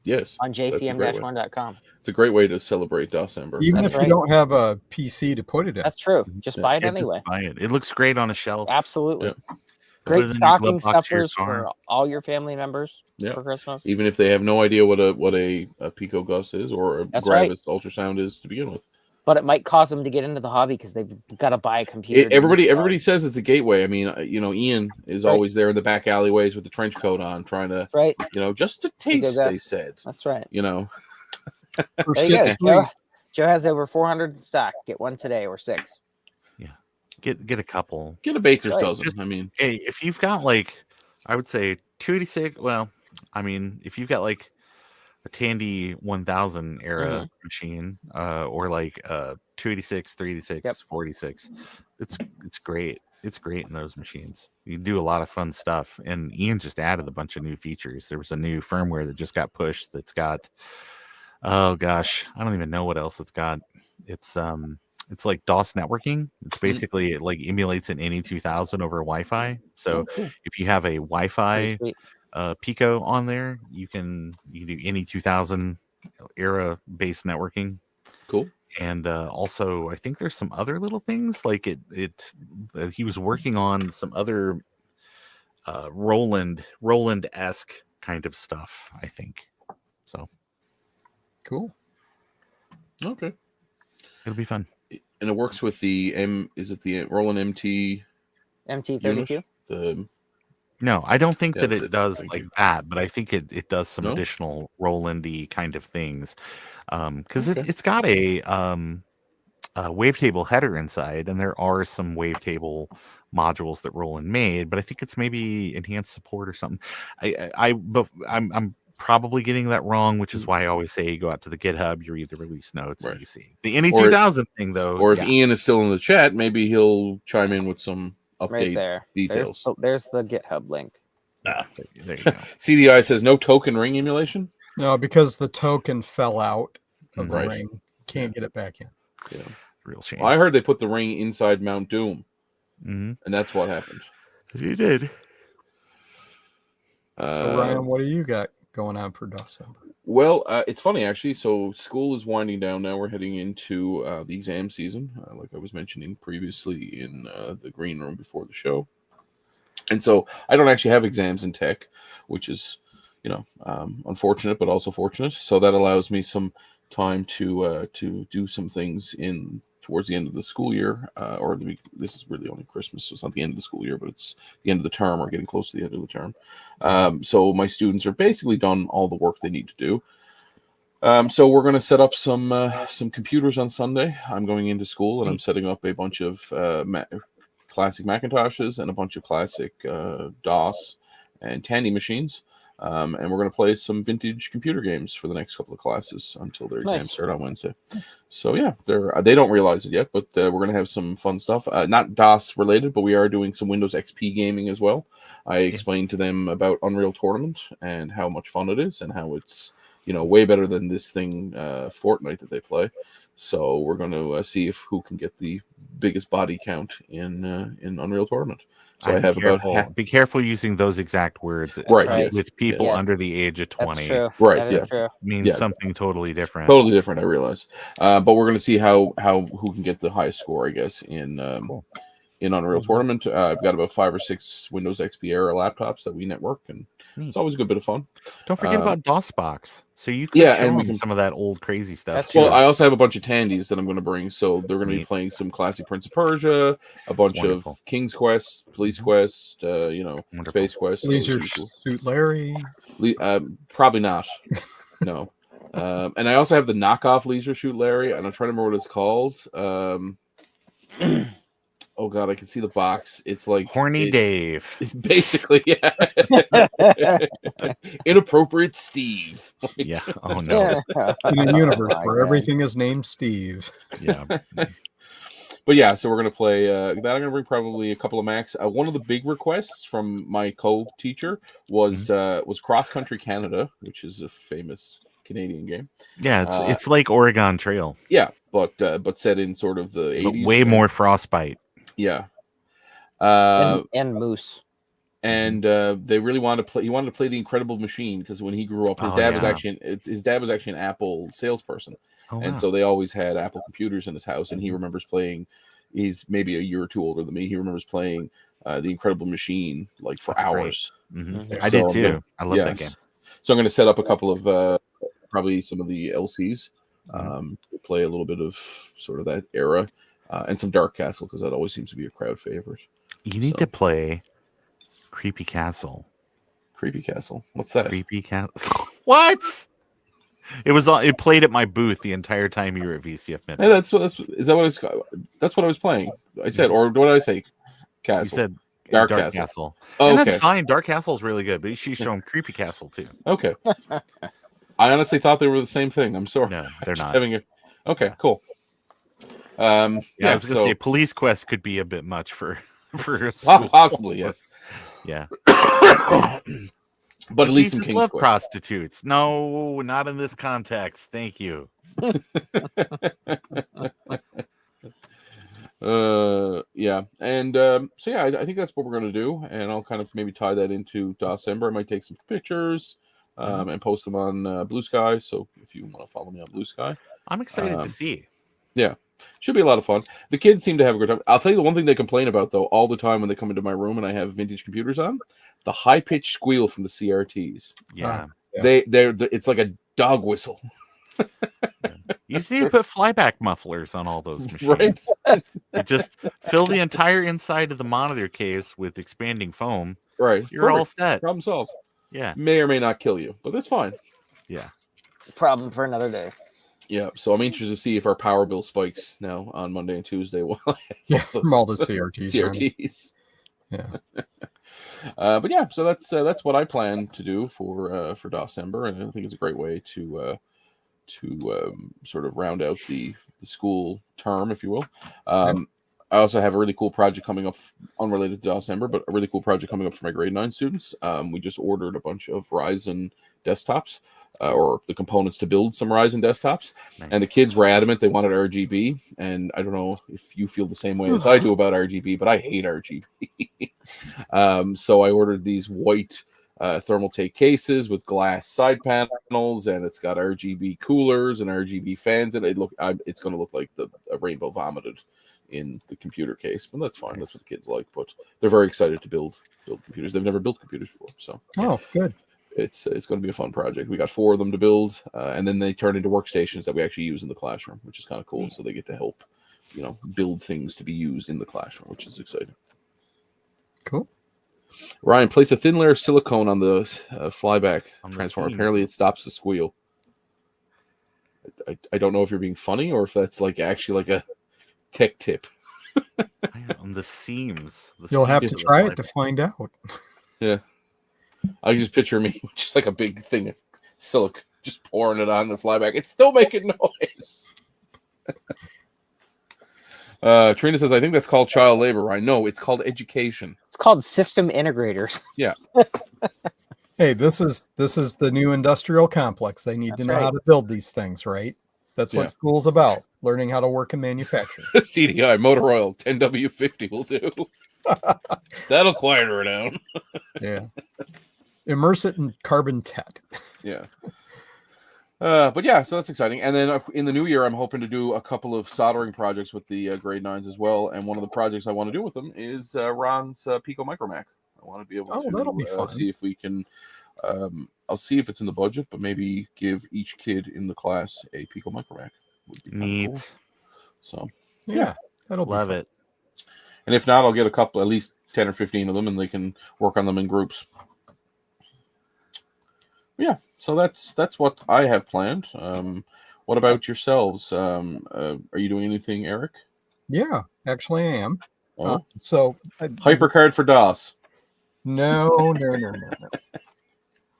S3: Yes.
S1: on jcm-1.com.
S3: It's a great way to celebrate December.
S4: Even
S1: That's
S4: if
S1: right.
S4: you don't have a PC to put it in.
S1: That's true. Just buy it
S2: Yeah,
S1: anyway.
S2: just buy it. It looks great on a shelf.
S1: Absolutely.
S3: Yeah.
S2: Put it
S1: Great
S2: in your
S1: stocking
S2: glove box of your
S1: stuffers
S2: car.
S1: for all your family members
S3: Yeah.
S1: for Christmas.
S3: Even if they have no idea what a Pico Gus is or a
S1: That's
S3: Gravis ultrasound is to begin with.
S1: But it might cause them to get into the hobby because they've got to buy a computer.
S3: Everybody says it's a gateway. I mean, Ian is
S1: Right.
S3: always there in the back alleyways with the trench coat on, trying to,
S1: Right.
S3: just to
S1: Pico
S3: taste.
S1: Gus.
S3: They said,
S1: That's right.
S4: First
S1: There you
S4: it's
S1: go.
S4: free.
S1: Joe has over 400 in stock. Get one today or 6.
S2: Get a couple.
S3: Get a baker's
S1: Right.
S3: dozen. I mean,
S2: Hey, if you've got like, I would say 286. Well, I mean, if you've got like a Tandy 1000 era machine, or like 286, 386, 486, it's great. It's great in those machines. You do a lot of fun stuff. And Ian just added a bunch of new features. There was a new firmware that just got pushed. That's got, oh gosh, I don't even know what else it's got. It's like DOS networking. It's basically it like emulates an NE 2000 over Wi-Fi. So if you have a Wi-Fi Pico on there, you can do NE 2000 era based networking.
S3: cool.
S2: And also, I think there's some other little things like he was working on some other Roland-esque kind of stuff. I think so.
S4: Cool.
S3: Okay.
S2: It'll be fun.
S3: And it works with the is it the Roland MT
S1: MT32?
S3: unit?
S2: No, I don't think that
S3: That's
S2: it
S3: it.
S2: does
S3: Thank
S2: like
S3: you.
S2: that, but I think it does some
S3: No?
S2: additional Roland-y kind of things. Because
S3: Okay.
S2: it's got a wavetable header inside, and there are some wavetable modules that Roland made, but I think it's maybe enhanced support or something. But I'm probably getting that wrong, which is why I always say you go out to the GitHub, you read the release notes, and you see the NE 2000 thing though.
S3: Or if Ian is still in the chat, maybe he'll chime in with some update
S1: Right there.
S3: details.
S1: There's the GitHub link.
S2: There you go.
S3: CDI says no token ring emulation.
S4: No, because the token fell out of the
S3: Right.
S4: ring. Can't get it back in.
S3: Yeah.
S2: Real shame.
S3: Well, I heard they put the ring inside Mount Doom,
S2: Mm-hmm.
S3: and that's what happened.
S2: You did.
S4: So Ryan, what do you got going on for December?
S3: Well, it's funny actually. So school is winding down now. We're heading into the exam season, like I was mentioning previously in the green room before the show. And so I don't actually have exams in tech, which is, unfortunate, but also fortunate. So that allows me some time to do some things towards the end of the school year, this is really only Christmas, so it's not the end of the school year, but it's the end of the term or getting close to the end of the term. So my students are basically done all the work they need to do. So we're going to set up some computers on Sunday. I'm going into school and I'm setting up a bunch of classic Macintoshes and a bunch of classic DOS and Tandy machines. And we're going to play some vintage computer games for the next couple of classes until their exams start on Wednesday. So yeah, they don't realize it yet, but we're going to have some fun stuff. Not DOS related, but we are doing some Windows XP gaming as well. I explained to them about Unreal Tournament and how much fun it is and how it's way better than this thing Fortnite that they play. So we're going to see who can get the biggest body count in Unreal Tournament. So I have
S2: be careful using those exact words,
S3: right?
S2: With people under the age of 20,
S1: That's true.
S3: Right?
S1: That
S3: Yeah,
S1: true.
S2: means something totally different.
S3: Totally different. I realize, but we're going to see who can get the highest score, I guess, in Unreal Tournament. I've got about 5 or 6 Windows XP era laptops that we network, and it's always a good bit of fun.
S2: Don't forget about DOSBox. So you could show them some of that old crazy stuff.
S3: Well, I also have a bunch of Tandies that I'm going to bring. So they're going to be playing some classic Prince of Persia, a bunch of King's Quest, Police Quest, Space Quest.
S4: Leisure Suit Larry.
S3: Probably not. No. And I also have the knockoff Leisure Suit Larry, and I'm trying to remember what it's called. oh god, I can see the box. It's like
S2: Horny Dave.
S3: It's basically, yeah. Inappropriate Steve.
S2: Yeah. Oh no.
S4: In a universe
S1: my
S4: where
S1: God.
S4: everything is named Steve.
S2: Yeah.
S3: But yeah, so we're gonna play that. I'm gonna bring probably a couple of Macs. One of the big requests from my co-teacher was Cross Country Canada, which is a famous Canadian game.
S2: Yeah, it's like Oregon Trail.
S3: Yeah, but set in sort of the
S2: But
S3: 80s.
S2: way more frostbite.
S3: Yeah.
S1: And moose.
S3: And they really wanted to play. He wanted to play the Incredible Machine because when he grew up, his
S2: Oh,
S3: dad was
S2: yeah.
S3: actually an Apple salesperson,
S2: Oh,
S3: and
S2: wow.
S3: so they always had Apple computers in his house. And he remembers playing. He's maybe a year or two older than me. He remembers playing the Incredible Machine like for
S2: That's great.
S3: hours.
S2: Mhm.
S1: Mhm.
S2: I did
S3: So,
S2: too. I love that game.
S3: So I'm going to set up a couple of probably some of the LCs. To play a little bit of sort of that era, and some Dark Castle because that always seems to be a crowd favorite.
S2: You need to play Creepy Castle.
S3: Creepy Castle. What's that?
S2: Creepy Castle. What? It played at my booth the entire time you were at VCF Midnight.
S3: Hey, that's what I was playing. I said, or what did I say? Castle.
S2: You said
S3: Dark
S2: Dark
S3: Castle.
S2: Castle.
S3: Oh,
S2: And
S3: okay.
S2: that's fine. Dark Castle's really good, but she's shown Creepy Castle too.
S3: Okay. I honestly thought they were the same thing. I'm sorry.
S2: No, they're
S3: Just
S2: not.
S3: Okay, cool.
S2: Yeah, I was gonna
S3: so
S2: say Police Quest could be a bit much for a school.
S3: possibly, yes.
S2: Yeah.
S3: But at least in
S2: Jesus
S3: King's
S2: love
S3: Quest.
S2: prostitutes. No, not in this context. Thank you.
S3: Yeah, and so yeah, I think that's what we're gonna do, and I'll kind of maybe tie that into December. I might take some pictures and post them on Blue Sky. So if you want to follow me on Blue Sky,
S2: I'm excited to see.
S3: yeah, should be a lot of fun. The kids seem to have a good time. I'll tell you the one thing they complain about though all the time when they come into my room and I have vintage computers on: the high pitched squeal from the CRTs.
S2: Yeah.
S4: Yeah.
S3: It's like a dog whistle,
S2: You just need to put flyback mufflers on all those machines.
S3: right?
S2: You just fill the entire inside of the monitor case with expanding foam.
S3: Right.
S2: You're all
S3: Perfect.
S2: set.
S3: Problem solved.
S2: Yeah.
S3: May or may not kill you, but that's fine.
S2: Yeah.
S1: Problem for another day.
S3: Yeah, so I'm interested to see if our power bill spikes now on Monday and Tuesday. While I have
S4: Yeah, from all the CRTs. running.
S3: CRTs.
S4: Yeah.
S3: But yeah, so that's what I plan to do for December, and I think it's a great way to sort of round out the school term, if you will. I also have a really cool project coming up, unrelated to December, but a really cool project coming up for my grade 9 students. We just ordered a bunch of Ryzen desktops, or the components to build some Ryzen desktops.
S2: Nice.
S3: And the kids were adamant they wanted RGB. And I don't know if you feel the same way as I do about RGB, but I hate RGB. So I ordered these white thermal take cases with glass side panels, and it's got RGB coolers and RGB fans, and it's going to look like a rainbow vomited in the computer case, but that's fine.
S2: Nice.
S3: That's what the kids like. But they're very excited to build computers. They've never built computers before, so
S4: Oh, good.
S3: it's going to be a fun project. We got 4 of them to build, and then they turn into workstations that we actually use in the classroom, which is kind of cool. So they get to help, build things to be used in the classroom, which is exciting.
S4: Cool.
S3: Ryan, place a thin layer of silicone on the flyback
S2: On the
S3: transformer.
S2: seams.
S3: Apparently, it stops the squeal. I don't know if you're being funny or if that's like actually like a tech tip.
S2: On the seams.
S4: You'll have to
S2: seams of the
S4: try it to
S2: flyback.
S4: find out.
S3: Yeah. I just picture me just like a big thing of silica, just pouring it on the flyback. It's still making noise. Trina says, I think that's called child labor. I know, it's called education.
S1: It's called system integrators.
S4: Hey, this is the new industrial complex. They need to
S1: That's
S4: know how
S1: right.
S4: to build these things, right? That's
S3: Yeah.
S4: what school's about, learning how to work in manufacturing.
S3: CDI, motor oil, 10W50 will do. That'll quiet her down.
S4: Yeah. Immerse it in carbon tet.
S3: Yeah. But yeah, so that's exciting. And then in the new year, I'm hoping to do a couple of soldering projects with the grade 9s as well. And one of the projects I want to do with them is Ron's Pico Micromac. I want to be able
S4: that'll be
S3: to
S4: fun.
S3: see if we can. I'll see if it's in the budget, but maybe give each kid in the class a Pico Micromac. Would be kinda
S2: Neat.
S3: cool. So,
S4: Yeah, that'll be
S2: Love
S4: fun.
S2: it.
S3: and if not, I'll get a couple, at least 10 or 15 of them, and they can work on them in groups. Yeah, so that's what I have planned. What about yourselves? Are you doing anything, Eric?
S4: Yeah, actually I am.
S3: Oh,
S4: So
S3: HyperCard for DOS.
S4: no.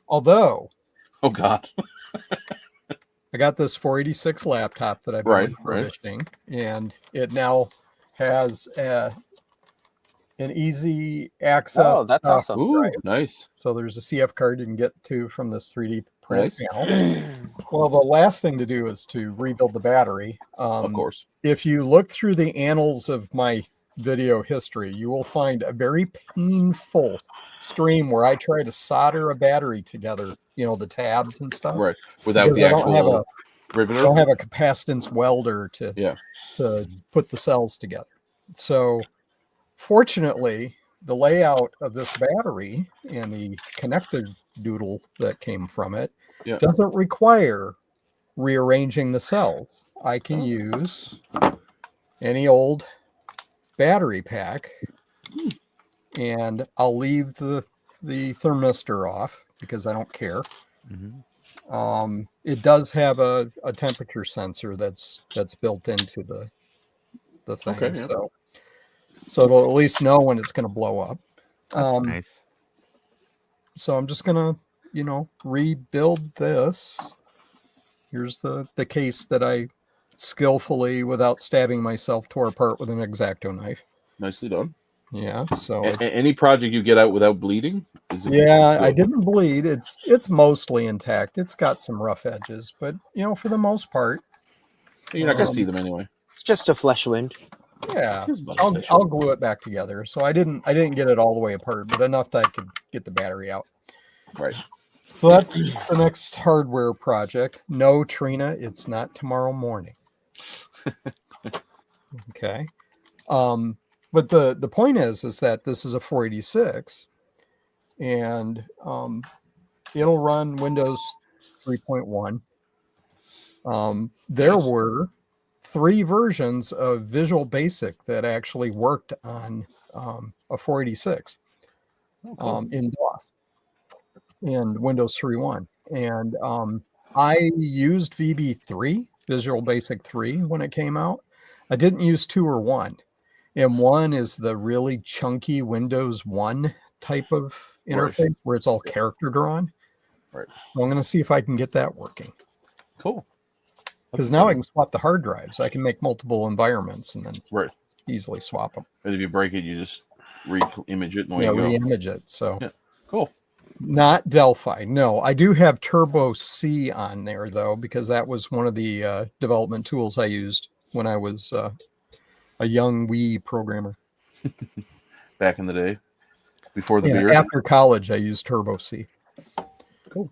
S4: Although
S3: Oh God.
S4: I got this 486 laptop that I've been
S3: Right.
S4: refurbishing, and it now has an easy access.
S1: Oh, that's awesome.
S3: Ooh, nice.
S4: So there's a CF card you can get to from this 3D print
S3: Nice.
S4: panel. Well, the last thing to do is to rebuild the battery.
S3: Of course.
S4: If you look through the annals of my video history, you will find a very painful stream where I try to solder a battery together, the tabs and stuff.
S3: Right. Without
S4: Because
S3: the
S4: I don't have
S3: actual
S4: I
S3: riveter.
S4: don't have a capacitance welder to
S3: Yeah.
S4: put the cells together. So fortunately, the layout of this battery and the connector doodle that came from it
S3: Yeah.
S4: doesn't require rearranging the cells. I can use any old battery pack, and I'll leave the thermistor off because I don't care.
S2: Mhm.
S4: It does have a temperature sensor that's built into the thing.
S3: Okay, yeah.
S4: So it'll at least know when it's going to blow up.
S2: That's nice.
S4: So I'm just going to, rebuild this. Here's the case that I skillfully, without stabbing myself, tore apart with an X-Acto knife.
S3: Nicely done.
S4: Yeah. So
S3: Any project you get out without bleeding?
S4: I didn't bleed. It's mostly intact. It's got some rough edges, but for the most part,
S3: You're not gonna see them anyway.
S1: It's just a flesh wound.
S4: yeah.
S3: It's about
S4: I'll
S3: special.
S4: glue it back together. So I didn't get it all the way apart, but enough that I could get the battery out.
S3: Right.
S4: So that's the next hardware project. No, Trina, it's not tomorrow morning. Okay. But the point is that this is a 486, and it'll run Windows 3.1. There
S3: Nice.
S4: were 3 versions of Visual Basic that actually worked on a 486 in DOS and Windows 3.1. And I used VB3, Visual Basic 3, when it came out. I didn't use 2 or 1. And 1 is the really chunky Windows 1 type of interface where it's all character drawn.
S3: Right.
S4: So I'm going to see if I can get that working.
S3: Cool.
S4: Because now I can swap the hard drives. I can make multiple environments and then easily swap them.
S3: And if you break it, you just re-image it and away you go.
S4: Re-image it. So
S3: Cool.
S4: Not Delphi. No, I do have Turbo C on there though, because that was one of the development tools I used when I was a young wee programmer.
S3: Back in the day, before the
S4: And
S3: beard.
S4: after college, I used Turbo C.
S3: Cool.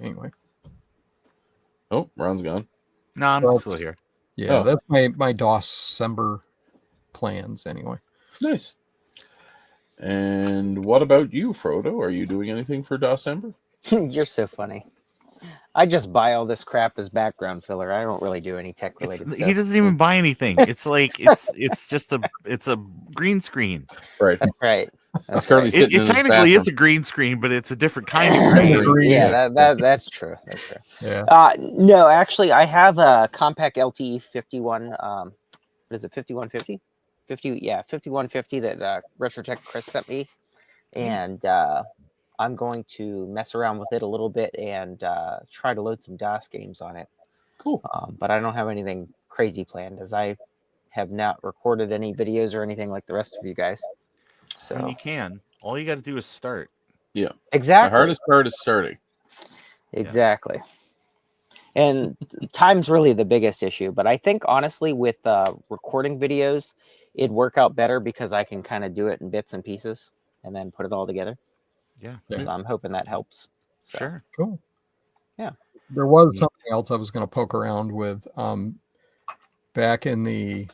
S4: Anyway.
S3: Oh, Ron's gone.
S2: No, I'm
S4: Well,
S2: still here.
S4: Yeah,
S3: Oh.
S4: that's my DOS-Sember plans anyway.
S3: Nice. And what about you, Frodo? Are you doing anything for December?
S1: You're so funny. I just buy all this crap as background filler. I don't really do any tech related stuff.
S2: He doesn't even buy anything. It's like it's just a green screen.
S3: Right.
S1: That's right.
S3: That's currently sitting
S2: It
S3: in his
S2: technically is a
S3: bathroom.
S2: green screen, but it's a different kind of green.
S4: Green.
S1: Yeah, that's true. That's true.
S4: Yeah.
S1: No, actually, I have a compact LTE 51. What is it? 5150? 5150 that RetroTech Chris sent me, and I'm going to mess around with it a little bit and try to load some DOS games on it.
S3: Cool.
S1: But I don't have anything crazy planned, as I have not recorded any videos or anything like the rest of you guys. So
S2: And you can. All you got to do is start.
S3: Yeah.
S1: exactly.
S3: The hardest part is starting.
S1: Exactly. And time's really the biggest issue. But I think, honestly, with recording videos, it'd work out better because I can kind of do it in bits and pieces and then put it all together.
S2: Yeah.
S1: So I'm hoping that helps. So,
S2: Sure.
S4: Cool.
S1: Yeah.
S4: There was something else I was going to poke around with back in the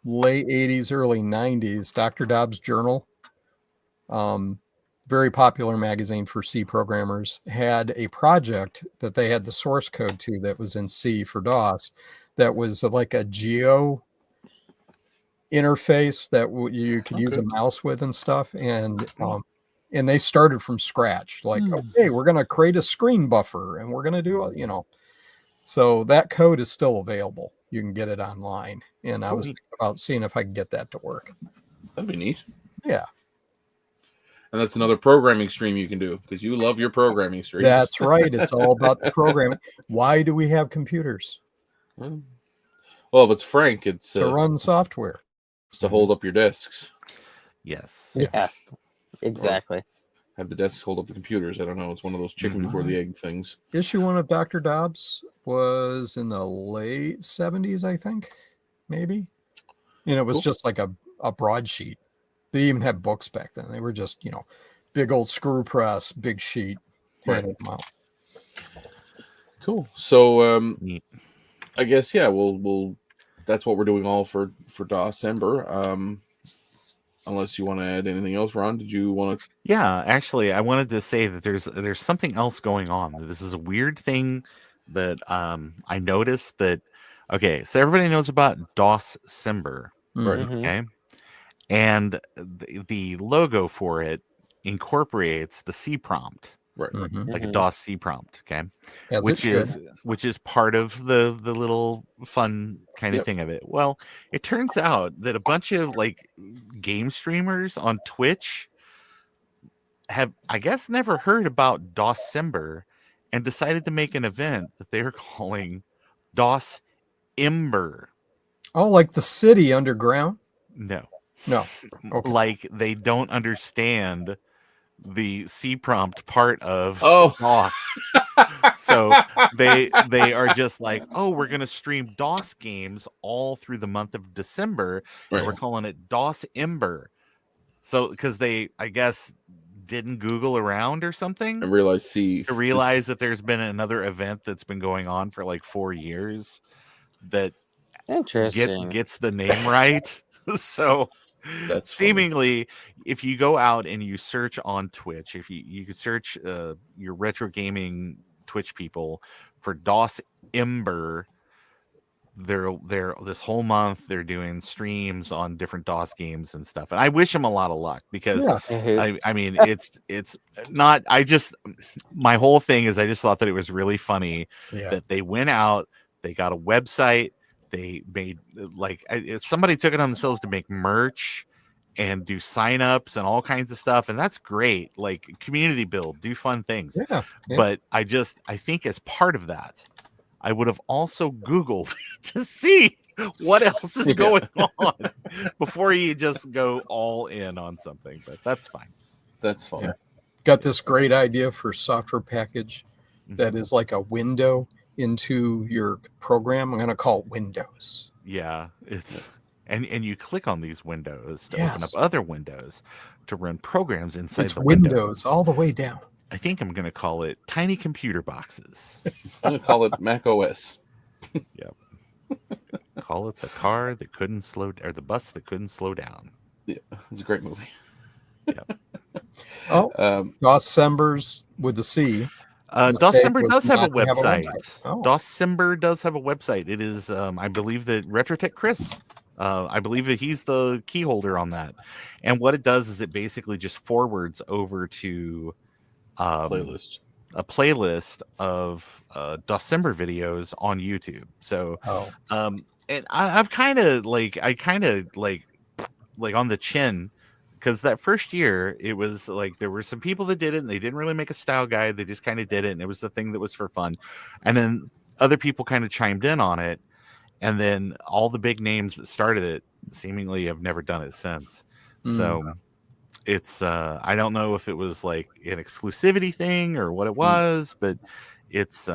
S4: late 80s, early 90s, Dr. Dobbs Journal, very popular magazine for C programmers, had a project that they had the source code to that was in C for DOS that was like a geo interface that you could use a mouse with and stuff. And they started from scratch, like, okay, we're going to create a screen buffer and we're going to do, so that code is still available. You can get it online. And I was thinking about seeing if I can get that to work.
S3: That'd be neat.
S4: Yeah.
S3: And that's another programming stream you can do because you love your programming streams.
S4: That's right. It's all about the programming. Why do we have computers?
S3: Well, if it's Frank, it's
S4: To run software.
S3: to hold up your desks.
S2: Yes.
S4: Yeah.
S1: Yes, exactly.
S3: Have the desks hold up the computers. I don't know. It's one of those chicken before the egg things.
S4: Issue 1 of Dr. Dobbs was in the late 70s, I think, maybe. And it was
S3: Cool.
S4: just like a broadsheet. They even had books back then. They were just, big old screw press, big sheet, handed them out.
S3: Cool. So
S2: Neat.
S3: I guess we'll that's what we're doing all for December. Unless you want to add anything else, Ron, did you want to?
S2: Yeah, actually, I wanted to say that there's something else going on. This is a weird thing that I noticed that. Okay, so everybody knows about December,
S3: Right.
S1: Mhm.
S2: okay, and the logo for it incorporates the C prompt,
S3: Right.
S4: Mhm.
S2: like a
S1: Mhm.
S2: DOS C prompt, okay,
S4: As
S2: which
S4: it
S2: is
S4: should.
S2: which is part of the little fun kind of
S3: Yep.
S2: thing of it. Well, it turns out that a bunch of like game streamers on Twitch have, I guess, never heard about December and decided to make an event that they're calling DOS Ember.
S4: Oh, like the city underground?
S2: No,
S4: No. Okay.
S2: like they don't understand the C prompt part of
S3: Oh.
S2: DOS. So they are just like, oh, we're gonna stream DOS games all through the month of December, and we're
S3: Right.
S2: calling it DOS Ember. So because they, I guess, didn't Google around or something
S3: And realize C
S2: to realize that there's been another event that's been going on for like 4 years that
S1: Interesting.
S2: gets the name right. So
S3: That's funny.
S2: seemingly, if you go out and you search on Twitch, if you could search your retro gaming Twitch people for DOS Ember, they're this whole month they're doing streams on different DOS games and stuff. And I wish them a lot of luck because
S4: Yeah.
S1: Mhm.
S2: I mean it's not, my whole thing is I just thought that it was really funny
S4: Yeah.
S2: that they went out, they got a website, they made somebody took it on themselves to make merch and do signups and all kinds of stuff, and that's great. Like community build, do fun things.
S4: Yeah. Yeah.
S2: But I think as part of that, I would have also Googled to see what else is
S3: Yeah.
S2: going on before you just go all in on something. But that's fine.
S3: That's fun.
S4: Yeah. Got this great idea for software package that is like a window into your program. I'm going to call it Windows.
S2: Yeah, it's and you click on these windows to open
S4: Yes.
S2: up other windows to run programs inside
S4: It's
S2: the
S4: Windows all the way down.
S2: I think I'm going to call it tiny computer boxes.
S3: I'm gonna call it Mac OS.
S2: Call it the car that couldn't slow, or the bus that couldn't slow down.
S3: Yeah, it's a great movie.
S4: Oh, December's with the C.
S2: December
S4: was
S2: does have a
S4: not to have a
S2: website.
S4: website. Oh.
S2: December does have a website. It is, I believe that Retrotech Chris, I believe that he's the key holder on that. And what it does is it basically just forwards over to
S3: Playlist.
S2: a playlist of December videos on YouTube. So,
S4: Oh.
S2: and I've kind of like on the chin, because that first year it was like there were some people that did it and they didn't really make a style guide, they just kind of did it and it was the thing that was for fun, and then other people kind of chimed in on it, and then all the big names that started it seemingly have never done it since. So it's I don't know if it was like an exclusivity thing or what it was, but it's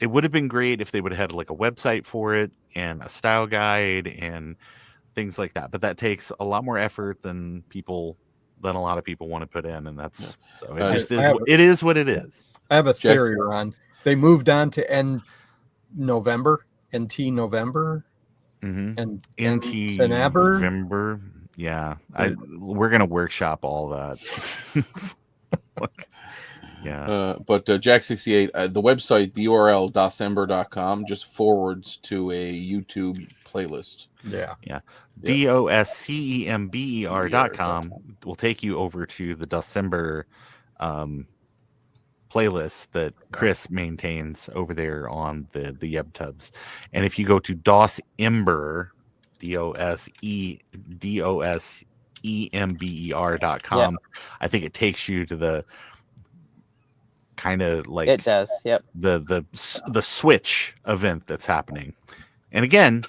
S2: it would have been great if they would have had like a website for it and a style guide and things like that. But that takes a lot more effort than a lot of people want to put in, and that's so it just is. It is what it is.
S4: I have a theory, Ron. They moved on to NT November,
S2: Mm-hmm.
S4: and
S2: NT
S4: November.
S2: November. Yeah, we're gonna workshop all that. Yeah.
S3: But Jack68, the website, the URL, December.com, just forwards to a YouTube playlist.
S4: Yeah.
S2: DOSCEMBER.com will take you over to the December playlist that Chris maintains over there on the YebTubs. And if you go to DOS Ember, DOSEMBER.com. I think it takes you to the kind of like
S1: It does. Yep.
S2: the Switch event that's happening. And again,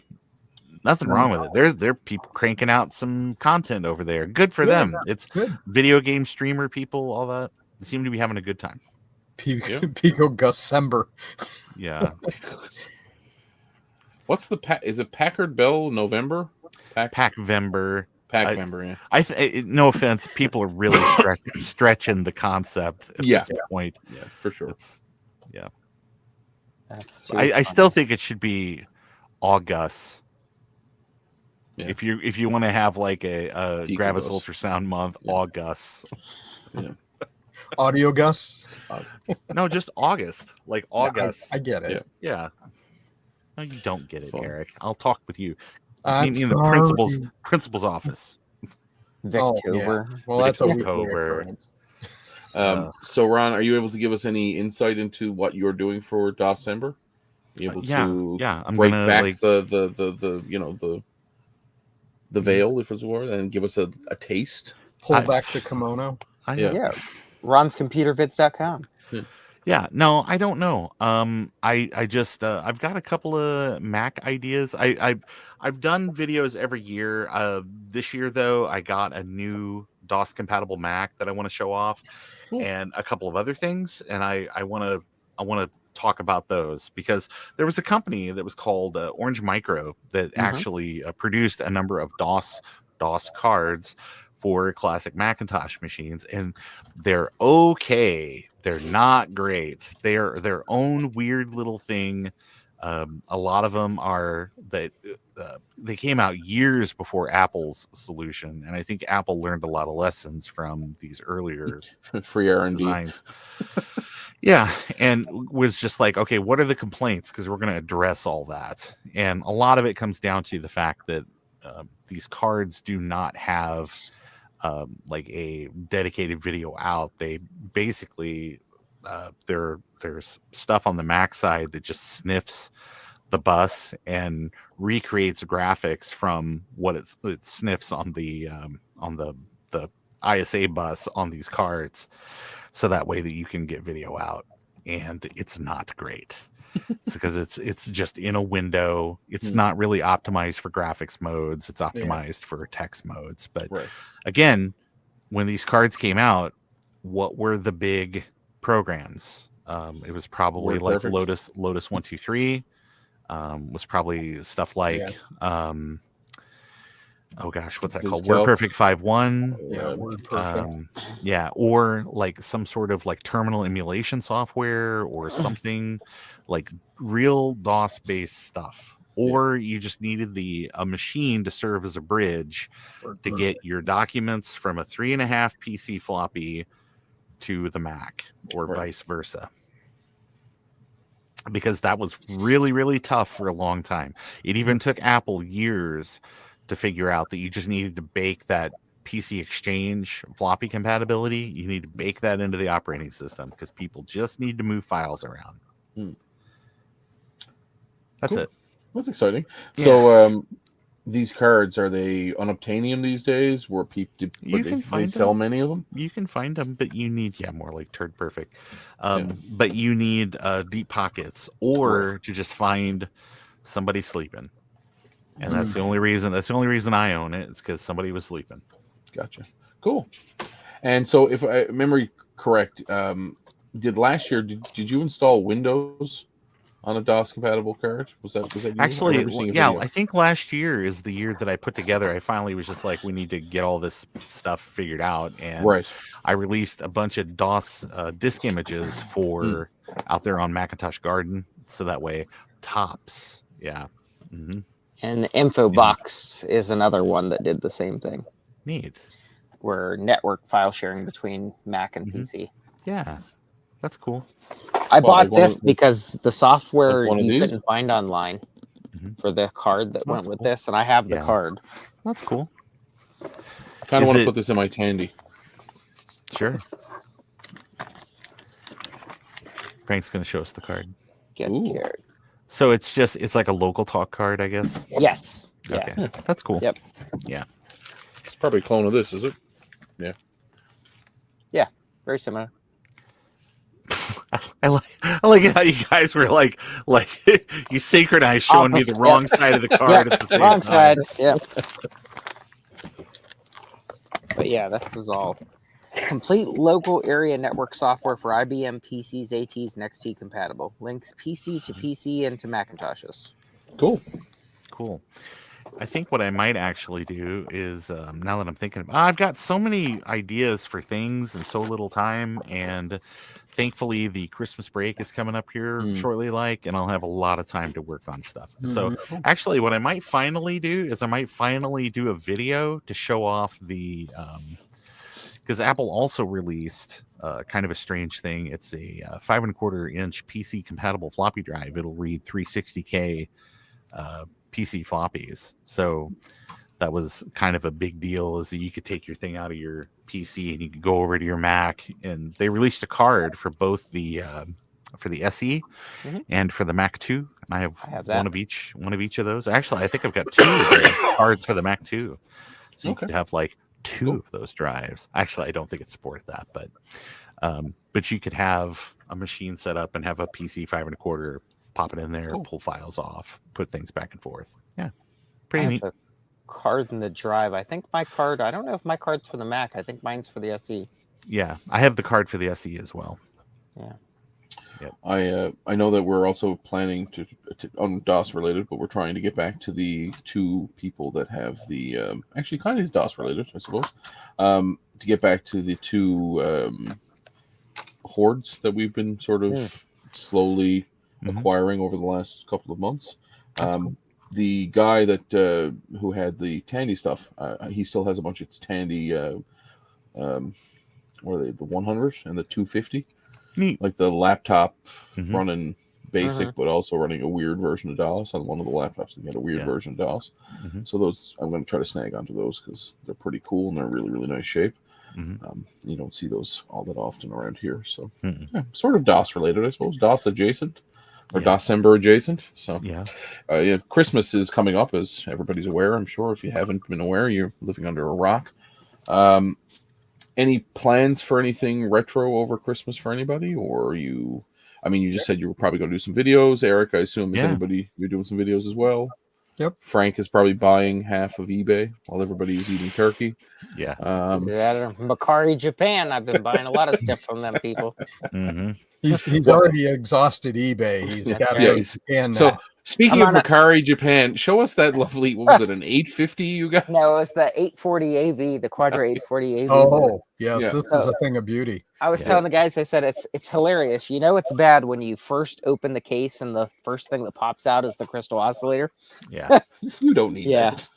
S2: nothing wrong with it. There are people cranking out some content over there. Good for them. It's
S4: Good.
S2: video game streamer people, all that. They seem to be having a good time.
S4: Pico Gussember.
S2: Yeah.
S3: What's the is it Packard Bell November?
S2: Packvember.
S3: Packvember, yeah.
S2: No offense, people are really stretching the concept at this point.
S3: Yeah, for sure.
S1: That's
S2: I still think it should be August.
S3: Yeah.
S2: If you want to have like a Gravis
S3: Ghost.
S2: Ultrasound month, August.
S3: Yeah.
S4: Audio Gus.
S2: No, just August. Like August.
S4: I get it.
S2: Yeah. No, you don't get it, Eric. I'll talk with you.
S4: I'm
S2: In the principal's office.
S1: Victober.
S4: Well, that's a weekly
S2: Victober.
S4: occurrence.
S3: So, Ron, are you able to give us any insight into what you're doing for December? You able to
S2: I'm
S3: break
S2: gonna,
S3: back
S2: like,
S3: the veil, if it's a word, and give us a taste?
S4: Pull back the kimono.
S1: Yeah. Ron'sComputerVids.com.
S2: Yeah, no, I don't know. I just I've got a couple of Mac ideas. I've done videos every year. This year though, I got a new DOS compatible Mac that I want to show off, and a couple of other things, and I want to talk about those because there was a company that was called Orange Micro that actually produced a number of DOS cards for classic Macintosh machines, and they're okay. They're not great. They're their own weird little thing. A lot of them are that they came out years before Apple's solution, and I think Apple learned a lot of lessons from these earlier
S3: free R&D
S2: designs. Yeah, and was just like, okay, what are the complaints? Because we're going to address all that, and a lot of it comes down to the fact that these cards do not have like a dedicated video out. They basically there's stuff on the Mac side that just sniffs the bus and recreates graphics from what it sniffs on the ISA bus on these cards, so that way that you can get video out. And it's not great. It's because it's just in a window. It's not really optimized for graphics modes. It's optimized for text modes. But again, when these cards came out, what were the big programs? It was probably like Lotus 123. Was probably stuff like oh gosh, what's that called? WordPerfect 5.1.
S4: Yeah, WordPerfect.
S2: Or like some sort of like terminal emulation software or something like real DOS based stuff. Or you just needed a machine to serve as a bridge to get your documents from a 3.5 PC floppy to the Mac, or vice versa. Because that was really, really tough for a long time. It even took Apple years to figure out that you just needed to bake that PC Exchange floppy compatibility. You need to bake that into the operating system because people just need to move files around. That's it.
S3: That's exciting.
S2: Yeah.
S3: So these cards, are they unobtainium these days? Where people they sell many of them?
S2: You can find them, but you need more like Turd Perfect. But you need deep pockets or to just find somebody sleeping. And that's the only reason. That's the only reason I own it. It's because somebody was sleeping.
S3: Gotcha. Cool. And so, if I remember correct, did last year did you install Windows on a DOS compatible card? Was that you?
S2: Actually, I think last year is the year that I put together. I finally was just like, we need to get all this stuff figured out, and I released a bunch of DOS disk images for out there on Macintosh Garden, so that way tops. Yeah. Mm-hmm.
S1: And Infobox is another one that did the same thing.
S2: Neat.
S1: Where network file sharing between Mac and PC.
S2: Yeah, that's cool.
S1: I bought this because the software
S3: like
S1: you couldn't find online for the card that went with this, and I have the card.
S2: That's cool.
S3: Kind of want to put this in my Tandy.
S2: Sure. Frank's going to show us the card.
S1: Get cared.
S2: So it's like a local talk card, I guess.
S1: Yes. Yeah.
S2: Okay, that's cool.
S1: Yep.
S2: Yeah.
S3: It's probably a clone of this, is it?
S1: Very similar.
S2: I like it how you guys were like you synchronized showing me the
S1: Opposite,
S2: wrong side of the card at the same
S1: Wrong
S2: time.
S1: side. Yep. But yeah, this is all complete local area network software for IBM PCs, ATs, and XT compatible. Links PC to PC and to Macintoshes.
S3: Cool.
S2: Cool. I think what I might actually do is now that I'm thinking about, I've got so many ideas for things and so little time, and thankfully the Christmas break is coming up here shortly, and I'll have a lot of time to work on stuff. So actually what I might finally do is I might finally do a video to show off the because Apple also released kind of a strange thing. It's a 5.25-inch PC compatible floppy drive. It'll read 360K PC floppies. So that was kind of a big deal, is that you could take your thing out of your PC and you could go over to your Mac. And they released a card for both the for the SE and for the Mac 2. I have
S1: that.
S2: one of each of those. Actually, I think I've got 2 of the cards for the Mac 2. So you could have like 2 of those drives. Actually, I don't think it supported that, but you could have a machine set up and have a PC 5.25, pop it in there, pull files off, put things back and forth. Yeah, pretty neat.
S1: The card in the drive. I think my card. I don't know if my card's for the Mac. I think mine's for the SE.
S2: Yeah, I have the card for the SE as well.
S1: Yeah.
S3: Yep. I know that we're also planning to on DOS related, but we're trying to get back to the 2 people that have the actually kind of is DOS related, I suppose. To get back to the 2 hordes that we've been sort of slowly acquiring over the last couple of months.
S2: Cool.
S3: The guy that who had the Tandy stuff, he still has a bunch of Tandy. What are they? The 100 and the 250.
S2: Neat.
S3: Like the laptop running basic, but also running a weird version of DOS on one of the laptops. They had a weird version of DOS. So those, I'm going to try to snag onto those because they're pretty cool and they're really, really nice shape. You don't see those all that often around here. So yeah, sort of DOS related, I suppose. DOS adjacent or DOSember adjacent. So yeah, Christmas is coming up, as everybody's aware. I'm sure if you haven't been aware, you're living under a rock. Any plans for anything retro over Christmas for anybody? Or you, I mean, you just said you were probably going to do some videos. Eric, I assume, is anybody, you're doing some videos as well?
S4: Yep.
S3: Frank is probably buying half of eBay while everybody is eating turkey.
S1: Yeah. Macari, Japan. I've been buying a lot of stuff from them people.
S4: He's already exhausted eBay. He's got it. And
S3: so speaking of Macari, Japan, show us that lovely. What was it? An 850 you got?
S1: No, it was the 840 AV, the Quadra 840 AV.
S4: Oh yes, this is a thing of beauty.
S1: I was telling the guys, I said it's hilarious. You know, it's bad when you first open the case and the first thing that pops out is the crystal oscillator.
S2: Yeah,
S3: you don't need that.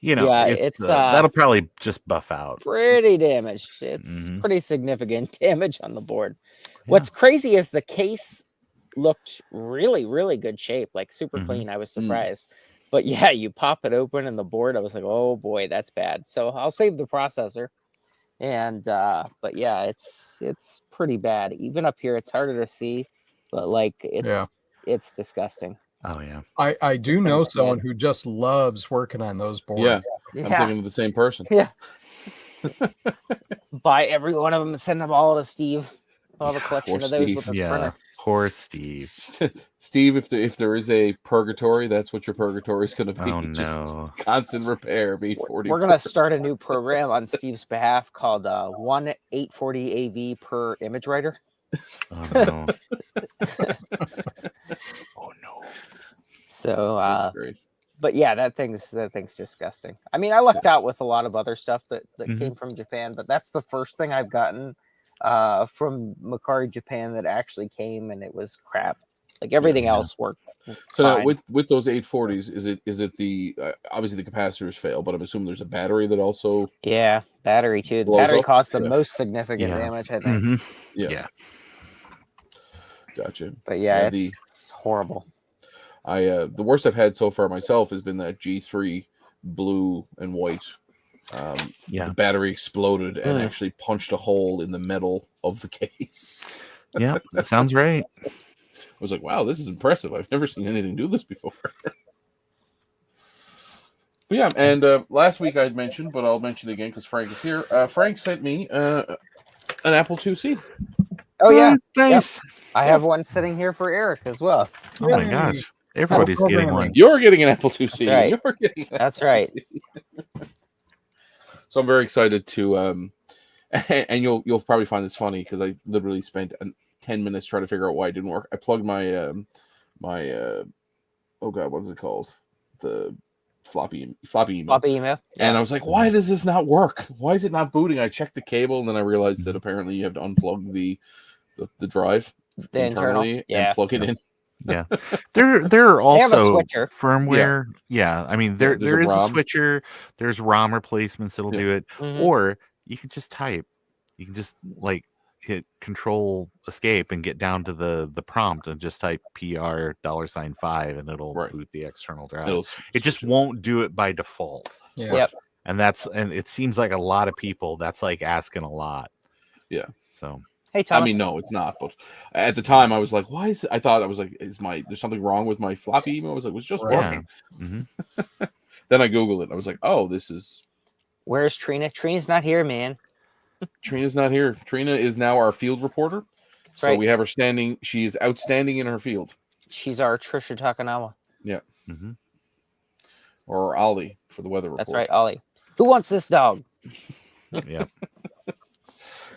S2: You know, it's that'll probably just buff out.
S1: Pretty damaged. It's pretty significant damage on the board. What's crazy is the case looked really, really good shape, like super clean. I was surprised. But yeah, you pop it open and the board, I was like, oh boy, that's bad. So I'll save the processor. And but yeah, it's pretty bad. Even up here, it's harder to see, but like it's disgusting.
S2: Oh yeah.
S4: I do know someone who just loves working on those boards.
S3: Yeah. I'm thinking of the same person.
S1: Yeah. Buy every one of them and send them all to Steve. I'll have a collection of those with his printer.
S2: Poor Steve.
S3: Steve, if there is a purgatory, that's what your purgatory is going to be.
S2: Oh no!
S3: Just constant repair of 840.
S1: We're going to start a new program on Steve's behalf called 1 840 AV per image writer.
S2: Oh no!
S3: Oh no!
S1: So,
S3: that's great.
S1: But yeah, that thing's disgusting. I mean, I lucked out with a lot of other stuff that came from Japan, but that's the first thing I've gotten from Macari Japan that actually came, and it was crap. Like everything else worked.
S3: So now with those 840s, is it the obviously the capacitors fail, but I'm assuming there's a battery that also
S1: battery too. The battery caused the most significant damage, I think.
S3: Yeah. Gotcha.
S1: But yeah, it's horrible.
S3: The worst I've had so far myself has been that G3 blue and white. The battery exploded and actually punched a hole in the metal of the case.
S2: Yeah, that sounds right.
S3: I was like, wow, this is impressive. I've never seen anything do this before. But yeah, and last week I'd mentioned, but I'll mention it again because Frank is here. Frank sent me an Apple IIc.
S1: Oh yeah,
S2: nice.
S1: I have one sitting here for Eric as well.
S2: Oh my
S4: Yay.
S2: gosh, everybody's getting one.
S4: Programming.
S3: You're getting an Apple IIc.
S1: That's right.
S3: You're getting an
S1: That's
S3: Apple
S1: right.
S3: IIc. So I'm very excited to, and you'll probably find this funny because I literally spent 10 minutes trying to figure out why it didn't work. I plugged my oh god, what is it called? The floppy email.
S1: Floppy email.
S3: And I was like, why does this not work? Why is it not booting? I checked the cable, and then I realized that apparently you have to unplug the drive
S1: The
S3: internally
S1: internal.
S3: and plug it in.
S2: Yeah, there are
S1: They have a
S2: also
S1: switcher.
S2: firmware. Yeah, I mean there
S3: there's a
S2: is a
S3: ROM.
S2: switcher. There's ROM replacements that'll do it,
S1: Mhm.
S2: or you can just type. You can just like hit Control Escape and get down to the prompt and just type $$5 and it'll
S3: Right.
S2: boot the external drive. It just
S3: switch
S2: won't do it by default.
S4: Yeah.
S1: Yep.
S2: And it seems like a lot of people that's like asking a lot.
S3: Yeah.
S2: So
S1: Hey Thomas.
S3: I mean, no, it's not. But at the time, I was like, "Why is it?" I thought I was like, there's something wrong with my floppy email?" I was like, "It was just
S4: Right.
S3: working."
S2: Mhm.
S3: Then I Googled it. I was like, "Oh, this is
S1: Where's Trina? Trina's not here, man.
S3: Trina's not here. Trina is now our field reporter. So
S1: right.
S3: we have her standing. She is outstanding in her field.
S1: She's our Trisha Takanawa.
S2: Mhm.
S3: Or Ollie for the weather report.
S1: That's right, Ollie. Who wants this dog?
S2: Yeah.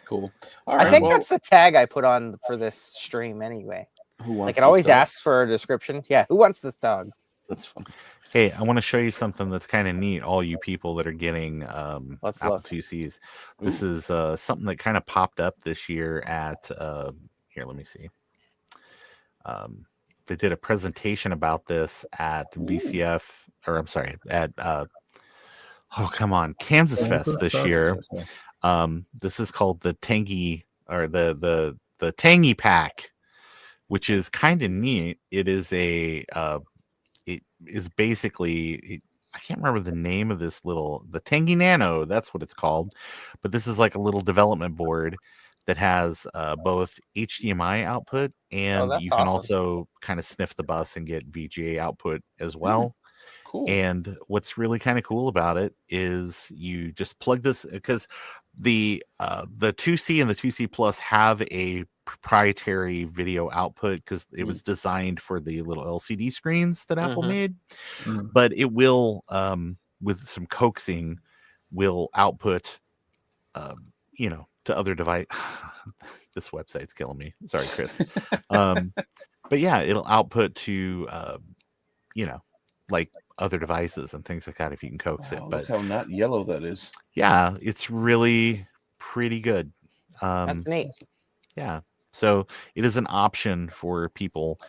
S3: Cool. All right.
S1: I think
S3: well,
S1: that's the tag I put on for this stream anyway.
S3: who wants
S1: Like it
S3: this
S1: always
S3: dog?
S1: asks for a description. Yeah, who wants this dog?
S3: That's fun.
S2: Hey, I want to show you something that's kind of neat. All you people that are getting
S1: Let's
S2: Apple
S1: look.
S2: IIcs. This
S3: Ooh.
S2: is something that kind of popped up this year at here. Let me see. They did a presentation about this at VCF, or I'm sorry, at Kansas Fest this year. This is called the Tangy or the Tangy Pack, which is kind of neat. It is it is basically I can't remember the name of this the Tangy Nano, that's what it's called. But this is like a little development board that has both HDMI output and
S1: that's
S2: you can
S1: awesome.
S2: also kind of sniff the bus and get VGA output as well.
S3: Cool.
S2: And what's really kind of cool about it is you just plug this because the 2C and the 2C Plus have a proprietary video output because it was designed for the little LCD screens that Apple made. But it will with some coaxing will output to other device. This website's killing me. Sorry, Chris. But yeah, it'll output to like other devices and things like that if you can coax it. But
S3: look how not yellow that is.
S2: yeah, it's really pretty good.
S1: That's neat.
S2: Yeah, so it is an option for people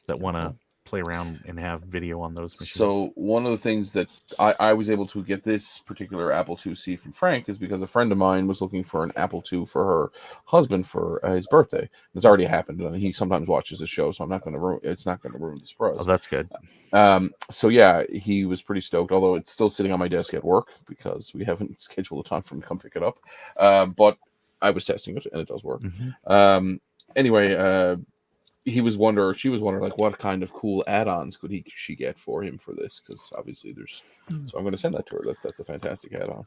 S2: that want to play around and have video on those machines.
S3: So one of the things that I was able to get this particular Apple IIc from Frank is because a friend of mine was looking for an Apple II for her husband for his birthday. It's already happened, and he sometimes watches the show, so I'm not going to ruin. It's not going to ruin the surprise.
S2: Oh, that's good.
S3: So yeah, he was pretty stoked. Although it's still sitting on my desk at work because we haven't scheduled a time for him to come pick it up. But I was testing it, and it does work. Anyway. She was wondering like what kind of cool add-ons could she get for him for this, because obviously there's so I'm going to send that to her. That's a fantastic add-on.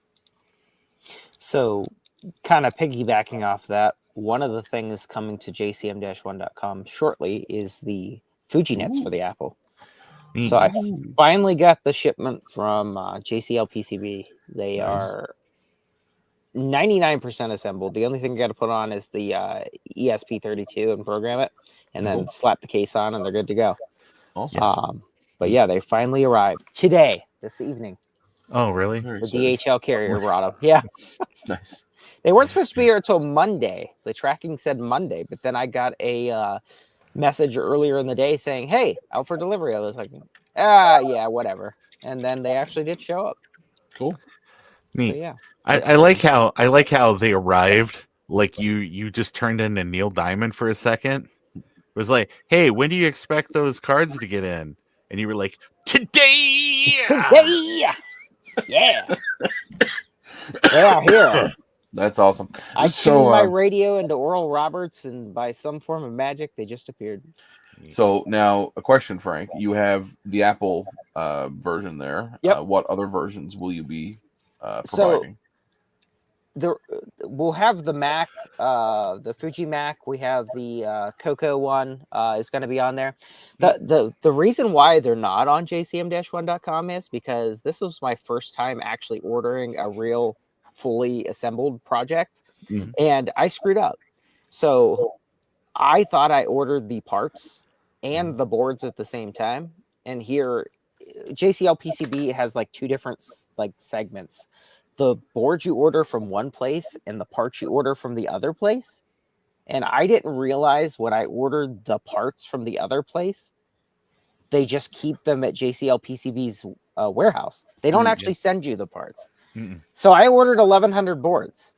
S1: So kind of piggybacking off that, one of the things coming to jcm-1.com shortly is the Fuji nets for the Apple. So I finally got the shipment from JCL PCB. They are 99% assembled. The only thing I got to put on is the ESP32 and program it, and then slap the case on, and they're good to go.
S3: Awesome.
S1: But yeah, they finally arrived today, this evening.
S2: Oh, really?
S3: Very
S1: The
S3: exciting.
S1: DHL carrier brought them. Yeah.
S3: Nice.
S1: They weren't supposed to be here until Monday. The tracking said Monday, but then I got a message earlier in the day saying, "Hey, out for delivery." I was like, yeah, whatever. And then they actually did show up.
S3: Cool.
S2: Neat.
S1: So, yeah.
S2: I like how they arrived. Like you just turned into Neil Diamond for a second. It was like, hey, when do you expect those cards to get in? And you were like, today.
S1: Yeah. They are here.
S3: That's awesome.
S1: I tuned my radio into Oral Roberts, and by some form of magic, they just appeared.
S3: So now a question, Frank. You have the Apple version there.
S1: Yep.
S3: What other versions will you be
S1: So
S3: providing?
S1: we'll have the Mac, the Fuji Mac. We have the Coco one is going to be on there. The reason why they're not on jcm-1.com is because this was my first time actually ordering a real fully assembled project, and I screwed up. So I thought I ordered the parts and the boards at the same time, and here JCL PCB has like two different like segments. The boards you order from one place and the parts you order from the other place. And I didn't realize when I ordered the parts from the other place, they just keep them at JCL PCB's warehouse. They don't actually send you the parts. So I ordered 1,100 boards,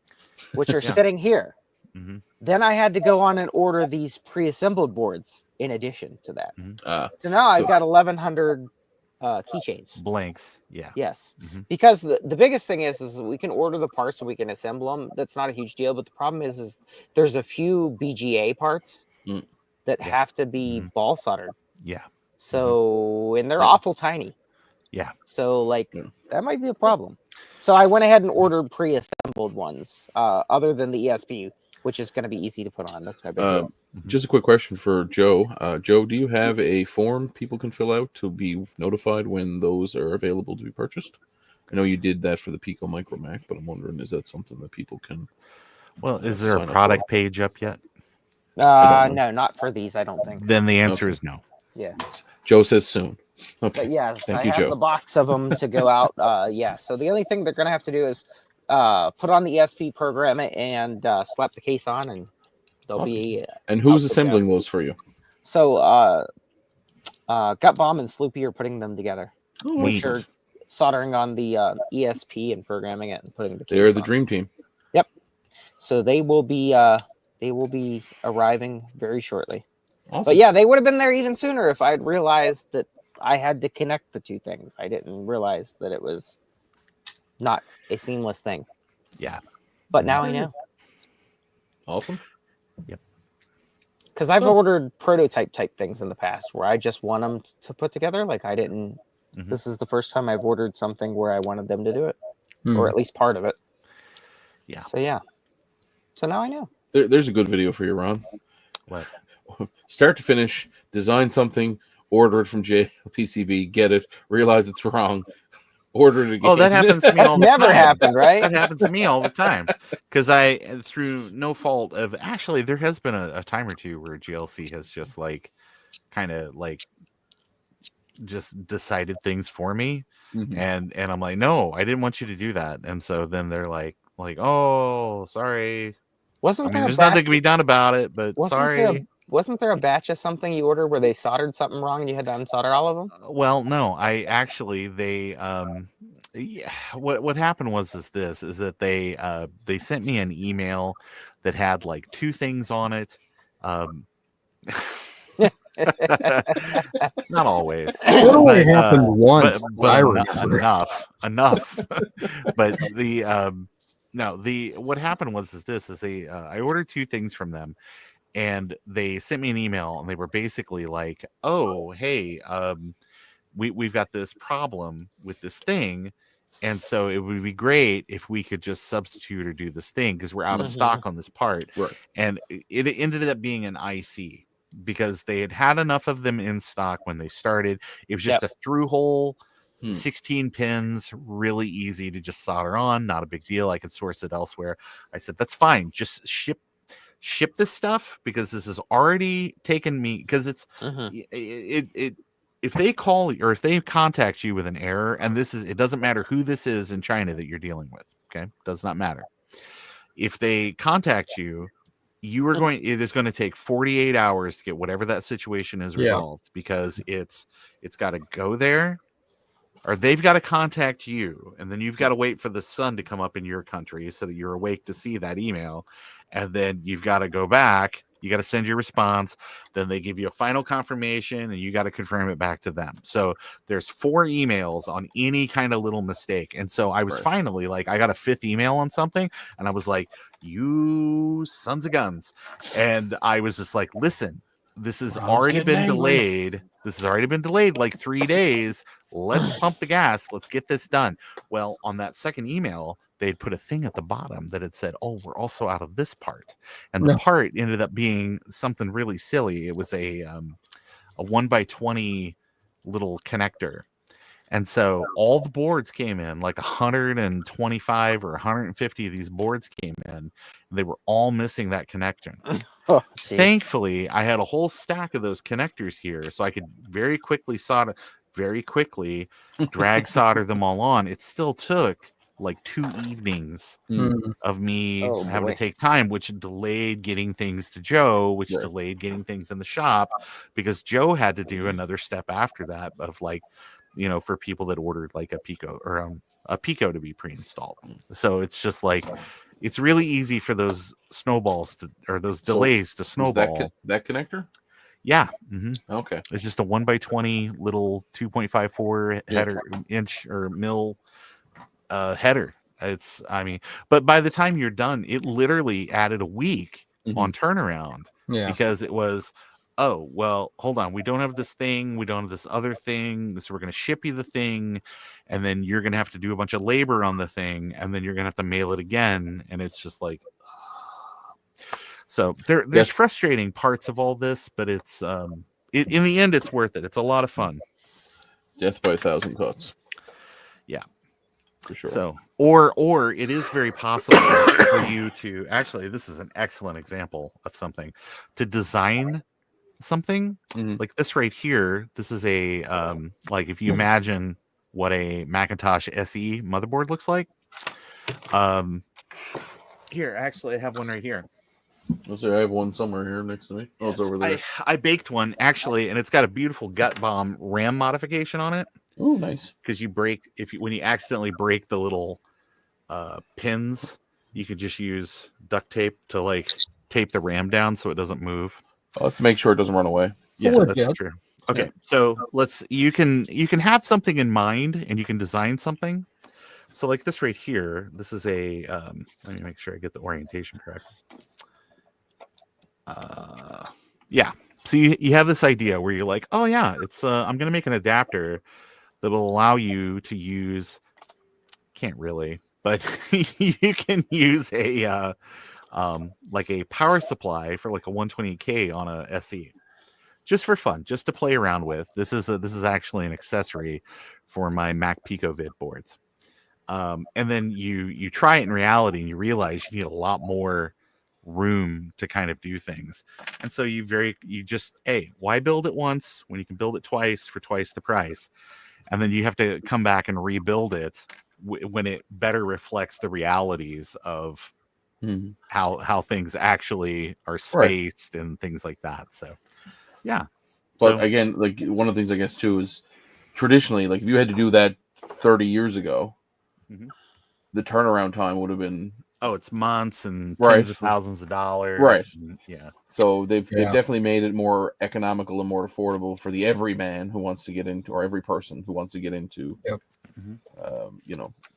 S1: which are sitting here. Then I had to go on and order these pre-assembled boards in addition to that. So now I've got 1,100 keychains.
S2: Blanks. Yeah.
S1: Yes. Because the biggest thing is we can order the parts and we can assemble them. That's not a huge deal. But the problem is there's a few BGA parts that have to be ball soldered.
S2: Yeah.
S1: So, and they're awful tiny.
S2: Yeah.
S1: So like that might be a problem. So I went ahead and ordered pre-assembled ones, other than the ESP, which is going to be easy to put on. That's no big deal.
S3: Just a quick question for Joe. Joe, do you have a form people can fill out to be notified when those are available to be purchased? I know you did that for the Pico Micro Mac, but I'm wondering, is that something that people can...
S2: Well, is there a product page up yet?
S1: No, not for these, I don't think.
S2: Then the answer is no.
S1: Yeah.
S3: Joe says soon. Okay.
S1: But yes,
S3: Thank
S1: I
S3: you,
S1: have
S3: Joe.
S1: the box of them to go out. Yeah. So the only thing they're going to have to do is put on the ESP, program it, and slap the case on, and they'll be.
S3: And who's assembling those for you?
S1: So Gut Bomb and Sloopy are putting them together. Which are soldering on the ESP and programming it and putting the case
S3: They're the
S1: on.
S3: dream team.
S1: Yep. So they will be arriving very shortly.
S3: Awesome.
S1: But yeah, they would have been there even sooner if I'd realized that I had to connect the two things. I didn't realize that it was not a seamless thing.
S2: Yeah.
S1: But now I know.
S3: Awesome.
S2: Yep.
S1: Because I've ordered prototype type things in the past where I just want them to put together. Like I didn't. This is the first time I've ordered something where I wanted them to do it, or at least part of it.
S2: Yeah.
S1: So yeah. So now I know.
S3: There's a good video for you, Ron.
S2: What?
S3: Start to finish, design something, order it from JPCB, get it, realize it's wrong, order it again.
S2: Oh, that happens to me all the time.
S1: Never happened, right?
S2: That happens to me all the time. Because I, through no fault of, actually, there has been a time or two where GLC has just like, kind of like, just decided things for me. And I'm like, no, I didn't want you to do that. And so then they're like, oh, sorry. There's nothing to be done about it, but sorry.
S1: Wasn't there a batch of something you ordered where they soldered something wrong and you had to unsolder all of them?
S2: Well, no, I actually, what happened was that they sent me an email that had like two things on it. Not always.
S4: It only happened once.
S2: But enough. But what happened was I ordered two things from them, and they sent me an email, and they were basically like, oh, hey, we've got this problem with this thing, and so it would be great if we could just substitute or do this thing because we're out of stock on this part.
S3: Right.
S2: And it ended up being an IC because they had enough of them in stock when they started. It was just a through hole, 16 pins, really easy to just solder on, not a big deal. I could source it elsewhere. I said, that's fine. Just ship this stuff because this has already taken me, because it's if they call or if they contact you with an error, and it doesn't matter who this is in China that you're dealing with, okay, does not matter. If they contact you, it is going to take 48 hours to get whatever that situation is resolved, because it's got to go there, or they've got to contact you, and then you've got to wait for the sun to come up in your country so that you're awake to see that email. And then you've got to go back. You got to send your response. Then they give you a final confirmation, and you got to confirm it back to them. So there's 4 emails on any kind of little mistake. And so I was finally like, I got a 5th email on something, and I was like, you sons of guns. And I was just like, listen, this has
S3: Ron's
S2: already
S3: getting
S2: been
S3: angry.
S2: delayed. This has already been delayed like 3 days. Let's pump the gas. Let's get this done. Well, on that second email, they'd put a thing at the bottom that had said, oh, we're also out of this part. And the
S4: No.
S2: part ended up being something really silly. It was a 1x20 little connector. And so all the boards came in, like 125 or 150 of these boards came in. And they were all missing that connection.
S1: Oh, jeez.
S2: Thankfully, I had a whole stack of those connectors here, so I could very quickly drag solder them all on. It still took like 2 evenings of me
S1: Oh,
S2: having
S1: boy.
S2: to take time, which delayed getting things to Joe, which
S3: Right.
S2: delayed getting things in the shop, because Joe had to do another step after that of like, you know, for people that ordered like a Pico or a Pico to be pre-installed. So it's just like, it's really easy for those snowballs to, or those delays to
S3: Was
S2: snowball.
S3: that connector?
S2: Yeah.
S3: Okay.
S2: It's just a 1x20 little 2.54 header inch or mil header. It's, I mean, but by the time you're done, it literally added a week on turnaround because it was, oh, well, hold on. We don't have this thing. We don't have this other thing. So we're going to ship you the thing. And then you're going to have to do a bunch of labor on the thing. And then you're going to have to mail it again. And it's just like, so there's frustrating parts of all this, but it's, in the end, it's worth it. It's a lot of fun.
S3: Death by 1,000 cuts.
S2: Yeah.
S3: For sure.
S2: So, or it is very possible for you to actually, this is an excellent example of something to design something like this right here. This is a like if you imagine what a Macintosh SE motherboard looks like. Here, actually, I have one right here.
S3: I have one somewhere here next to me. Oh, it's over there.
S2: I baked one actually, and it's got a beautiful gut bomb RAM modification on it.
S3: Oh, nice.
S2: Because when you accidentally break the little pins, you could just use duct tape to like tape the RAM down so it doesn't move.
S3: Let's make sure it doesn't run away.
S2: Yeah, that's true. Okay, so you can have something in mind and you can design something. So like this right here, this is a let me make sure I get the orientation correct. Yeah. So you have this idea where you're like, oh yeah, it's I'm gonna make an adapter that will allow you to use, can't really, but you can use a like a power supply for like a 120K on a SE, just for fun, just to play around with. This is actually an accessory for my Mac PicoVid boards. And then you try it in reality and you realize you need a lot more room to kind of do things. And so why build it once when you can build it twice for twice the price? And then you have to come back and rebuild it when it better reflects the realities of how things actually are spaced and things like that. So, yeah.
S3: But again, like one of the things I guess too is traditionally, like if you had to do that 30 years ago, the turnaround time would have been
S2: it's months and tens of thousands of dollars.
S3: Right.
S2: And, yeah.
S3: So they've definitely made it more economical and more affordable for the everyman who wants to get into, or every person who wants to get into,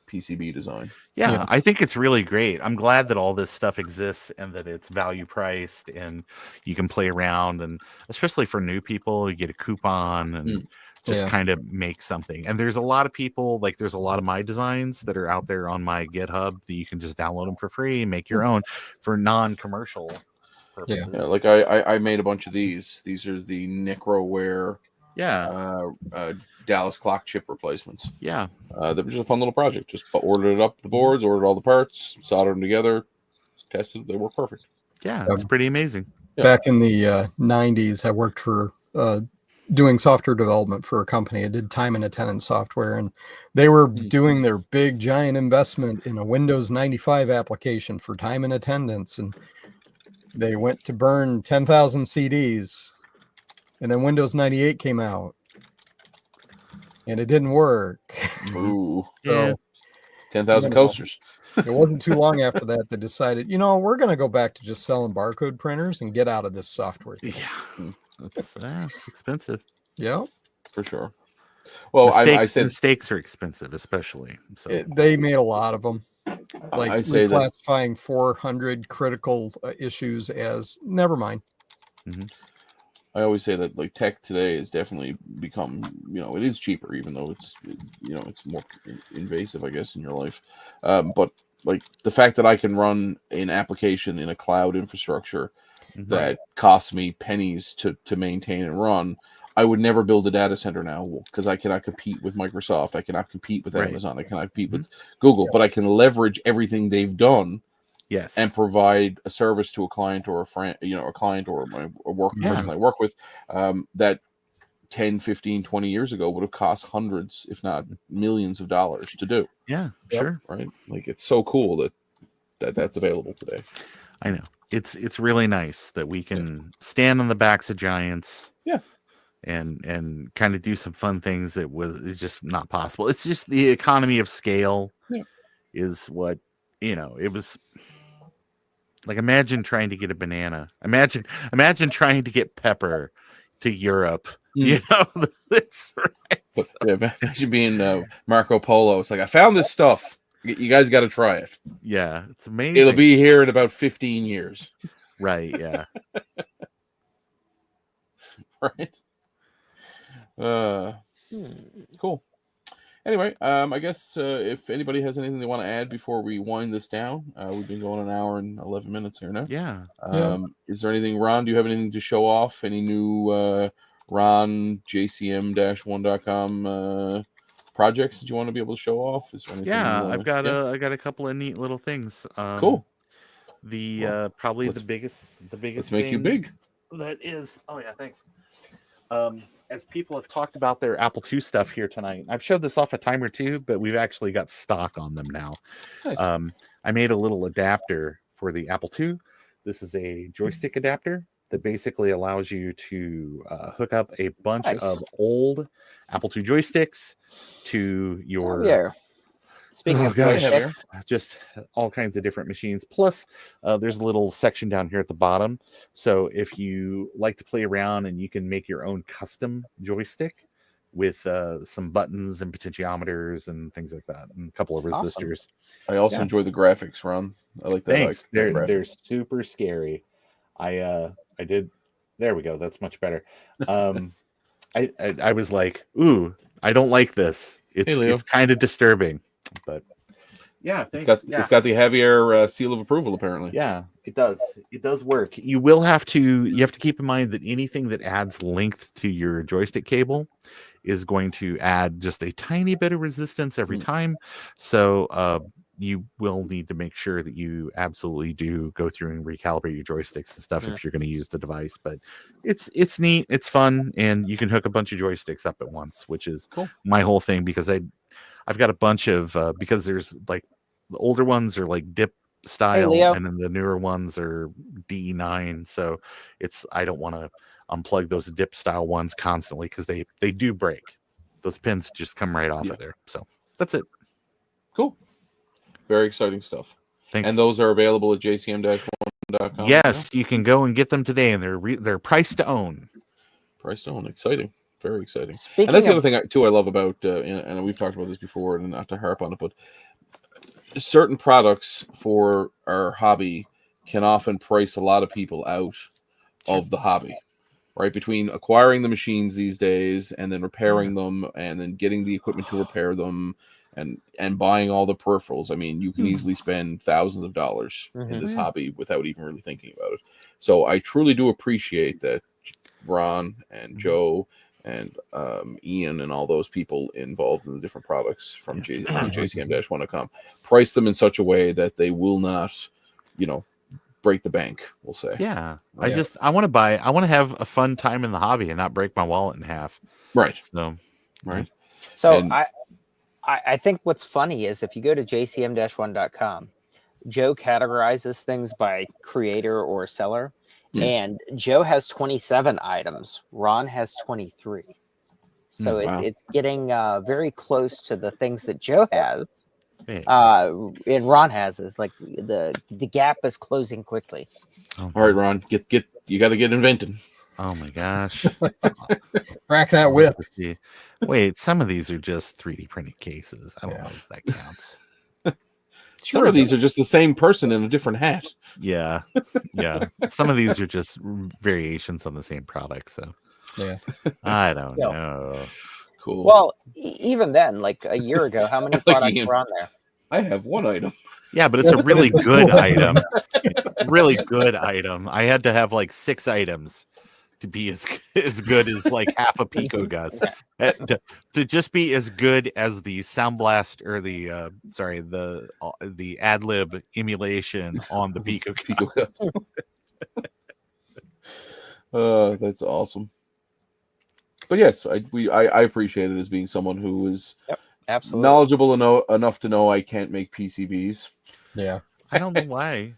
S3: PCB design.
S2: Yeah, I think it's really great. I'm glad that all this stuff exists and that it's value priced and you can play around, and especially for new people, you get a coupon and just kind of make something. And there's a lot of people, like there's a lot of my designs that are out there on my GitHub that you can just download them for free and make your own for non-commercial purposes.
S3: Yeah, like I made a bunch of these. These are the Necroware Dallas clock chip replacements.
S2: Yeah.
S3: That was just a fun little project. Just ordered it up the boards, ordered all the parts, soldered them together, tested. They work perfect.
S2: Yeah, it's pretty amazing.
S4: Back in the 90s, I worked for doing software development for a company. I did time and attendance software, and they were doing their big giant investment in a Windows 95 application for time and attendance, and they went to burn 10,000 CDs, and then Windows 98 came out, and it didn't work.
S3: Ooh,
S4: so
S3: 10,000 coasters.
S4: It wasn't too long after that they decided, we're going to go back to just selling barcode printers and get out of this software thing.
S2: Yeah. It's expensive.
S4: Yeah,
S3: for sure. Well, I said
S2: mistakes are expensive, especially. So
S4: they made a lot of them. Like
S3: I say
S4: reclassifying 400 critical issues as never mind.
S3: I always say that like tech today has definitely become, it is cheaper, even though it's, it's more invasive, I guess, in your life. But like the fact that I can run an application in a cloud infrastructure that costs me pennies to maintain and run, I would never build a data center now because I cannot compete with Microsoft. I cannot compete with Amazon. I cannot compete with Google, but I can leverage everything they've done.
S2: Yes.
S3: And provide a service to a client or a friend, a client or a work person I work with, that 10, 15, 20 years ago would have cost hundreds, if not millions of dollars to do.
S2: Yeah, sure.
S3: Right. Like it's so cool that's available today.
S2: I know. It's really nice that we can stand on the backs of giants.
S3: Yeah.
S2: And kind of do some fun things that it's just not possible. It's just the economy of scale is what, it was like, imagine trying to get a banana. Imagine trying to get pepper to Europe. That's right.
S3: But, imagine being Marco Polo. It's like, I found this stuff. You guys got to try it.
S2: Yeah, it's amazing.
S3: It'll be here in about 15 years.
S2: Right, yeah.
S3: Right. Cool. Anyway, I guess if anybody has anything they want to add before we wind this down, we've been going an hour and 11 minutes here now.
S2: Yeah.
S3: Is there anything, Ron? Do you have anything to show off? Any new Ron JCM-1.com projects that you want to be able to show off? Is there anything?
S2: I've got a couple of neat little things.
S3: Cool.
S2: Probably the biggest.
S3: Let's make you big.
S2: That is. Oh yeah, thanks. As people have talked about their Apple II stuff here tonight, I've showed this off a time or two, but we've actually got stock on them now.
S3: Nice.
S2: I made a little adapter for the Apple II. This is a joystick adapter that basically allows you to hook up a bunch of old Apple II joysticks to your... Speaking of joystick, just all kinds of different machines. Plus, there's a little section down here at the bottom. So if you like to play around, and you can make your own custom joystick with some buttons and potentiometers and things like that, and a couple of resistors.
S3: I also enjoy the graphics, Ron. I like that.
S2: Thanks. They're super scary. I did. There we go. That's much better. I was like, ooh, I don't like this. It's kind of disturbing. But yeah, thanks.
S3: It's got the heavier seal of approval, apparently.
S2: Yeah, it does. It does work. You have to keep in mind that anything that adds length to your joystick cable is going to add just a tiny bit of resistance every time. So you will need to make sure that you absolutely do go through and recalibrate your joysticks and stuff if you're going to use the device. But it's neat, it's fun, and you can hook a bunch of joysticks up at once, which is my whole thing, because I've got a bunch of because there's like the older ones are like dip style, and then the newer ones are D9. So I don't want to unplug those dip style ones constantly, because they do break. Those pins just come right off of there. So that's it.
S3: Cool. Very exciting stuff.
S2: Thanks.
S3: And those are available at jcm-1.com.
S2: Yes, you can go and get them today, and they're priced to own.
S3: Priced to own. Exciting. Very exciting.
S2: Speaking
S3: and that's the other thing too I love about, and we've talked about this before, and not to harp on it, but certain products for our hobby can often price a lot of people out of the hobby, right? Between acquiring the machines these days, and then repairing them, and then getting the equipment to repair them, and buying all the peripherals. I mean, you can easily spend thousands of dollars in this hobby without even really thinking about it. So I truly do appreciate that Ron and Joe and Ian and all those people involved in the different products from JCM-1.com price them in such a way that they will not, break the bank, we'll say.
S2: Yeah. I want to have a fun time in the hobby and not break my wallet in half.
S3: Right.
S1: So I think what's funny is if you go to jcm-1.com, Joe categorizes things by creator or seller. And Joe has 27 items. Ron has 23. So it's getting very close to the things that Joe has. And Ron has is like the gap is closing quickly.
S3: All right, Ron, you got to get invented.
S2: Oh my gosh!
S4: Crack that whip.
S2: Wait, some of these are just 3D printed cases. I don't know if that counts.
S3: Some of these are just the same person in a different hat.
S2: Yeah. Some of these are just variations on the same product. So
S4: Yeah.
S2: I don't
S1: Yeah.
S2: know.
S3: Cool.
S1: Well, even then, like a year ago, how many
S3: Like
S1: products
S3: Ian.
S1: were on there?
S3: I have one item.
S2: Yeah, but it's a really good item. Really good item. I had to have like 6 items to be as good as like half a Pico Gus. To just be as good as the Sound Blast or the ad lib emulation on the Pico Gus.
S3: That's awesome. But yes, I appreciate it as being someone who is
S1: Absolutely
S3: knowledgeable enough to know I can't make PCBs.
S4: Yeah.
S2: I don't know why.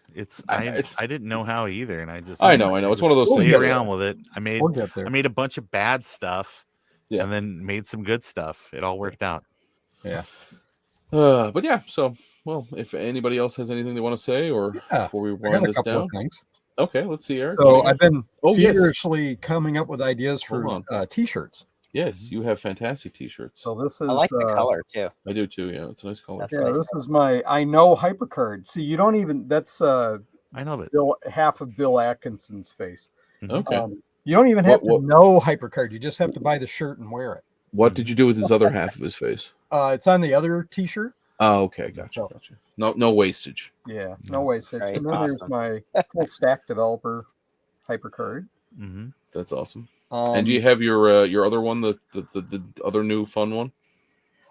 S2: I didn't know how either, and I know.
S3: It's one of those
S2: play
S3: things.
S2: around with it. I
S4: We'll get there.
S2: made a bunch of bad stuff,
S3: Yeah.
S2: and then made some good stuff. It all worked out.
S4: Yeah.
S3: But yeah, so well, if anybody else has anything they want to say, or before we
S4: I got
S3: wind
S4: a
S3: this
S4: couple
S3: down,
S4: of things.
S3: okay, let's see, Eric.
S4: So I've been
S3: yes.
S4: feverishly coming up with ideas for T-shirts.
S3: Yes, you have fantastic T-shirts.
S4: So this is
S1: I like the color too.
S3: I do too. Yeah, it's a nice color.
S1: That's
S4: Yeah,
S1: nice.
S4: this is my I know HyperCard. See, you don't even that's
S2: I know that.
S4: half of Bill Atkinson's face.
S3: Okay.
S4: You don't even have to know HyperCard. You just have to buy the shirt and wear it.
S3: What did you do with his other half of his face?
S4: It's on the other T-shirt.
S3: Oh, okay, gotcha. No wastage.
S4: Yeah, no wastage.
S1: Right,
S4: And then there's my full stack developer HyperCard.
S2: Mm-hmm.
S3: That's awesome. And do you have your other one, the other new fun one?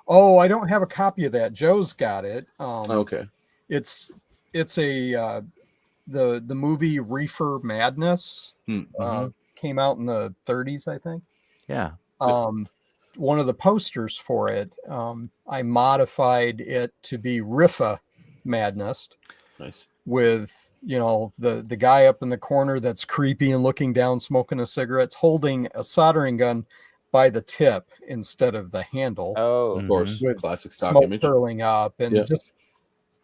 S4: Oh, I don't have a copy of that. Joe's got it.
S3: Okay.
S4: It's a the movie Reefer Madness came out in the 30s, I think.
S2: Yeah.
S4: One of the posters for it, I modified it to be Riffa Madness.
S3: Nice.
S4: With, the guy up in the corner that's creepy and looking down, smoking a cigarette, holding a soldering gun by the tip instead of the handle.
S1: Oh,
S3: of course.
S4: With
S3: classic stock
S4: smoke
S3: image.
S4: curling up and just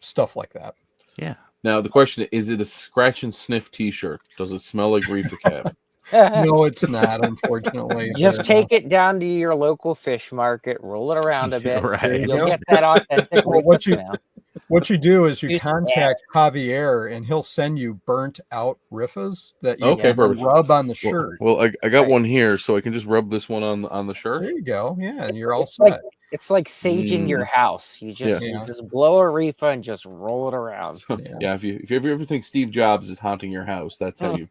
S4: stuff like that.
S2: Yeah.
S3: Now the question is it a scratch and sniff T-shirt? Does it smell like Reefer Cab?
S4: No, it's not, unfortunately.
S1: Just take it down to your local fish market, roll it around a bit.
S2: Right.
S1: You'll get that authentic.
S4: Well, what you do is you
S1: Use
S4: contact Javier and he'll send you burnt out riffas that you
S3: Okay,
S4: can
S3: perfect.
S4: rub on the shirt.
S3: Well, I got one here, so I can just rub this one on the shirt.
S4: There you go. Yeah, and you're all
S1: It's
S4: set.
S1: It's like saging your house. You just blow a reefer and just roll it around.
S3: Yeah, if you ever think Steve Jobs is haunting your house, that's how you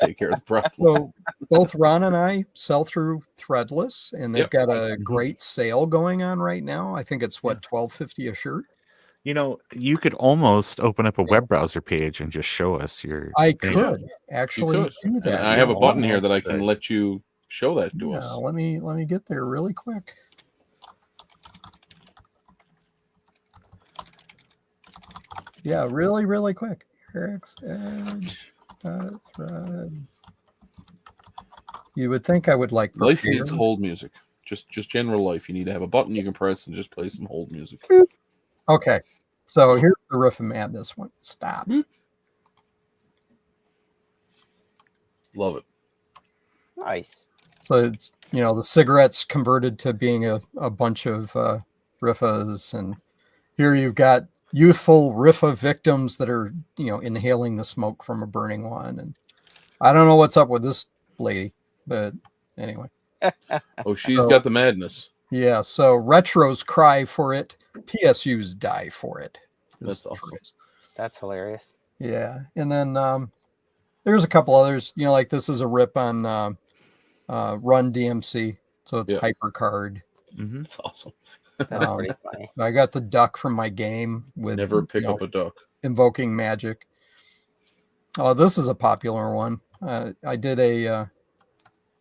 S3: take care of the problem.
S4: So both Ron and I sell through Threadless, and they've got a great sale going on right now. I think it's $12.50 a shirt.
S2: You could almost open up a web browser page and just show us your.
S4: I could actually do that.
S3: And I have a button here that I can let you show that to us.
S4: Let me get there really quick. Yeah, really, really quick. Eric's Edge thread. You would think I would like
S3: life needs hold music. Just general life. You need to have a button you can press and just play some hold music.
S4: Okay, so here's the Riff of Madness one. Stop.
S3: Love it.
S1: Nice.
S4: So it's the cigarettes converted to being a bunch of riffas, and here you've got youthful Riffa victims that are inhaling the smoke from a burning one, and I don't know what's up with this lady, but anyway.
S3: Oh, she's got the madness.
S4: Yeah, so retros cry for it, PSUs die for it.
S3: That's awesome.
S1: That's hilarious.
S4: Yeah, and then there's a couple others. Like this is a rip on Run DMC, so it's HyperCard.
S3: That's awesome.
S1: That's pretty funny.
S4: I got the duck from my game with
S3: never pick up a duck.
S4: Invoking magic. Oh, this is a popular one. I did a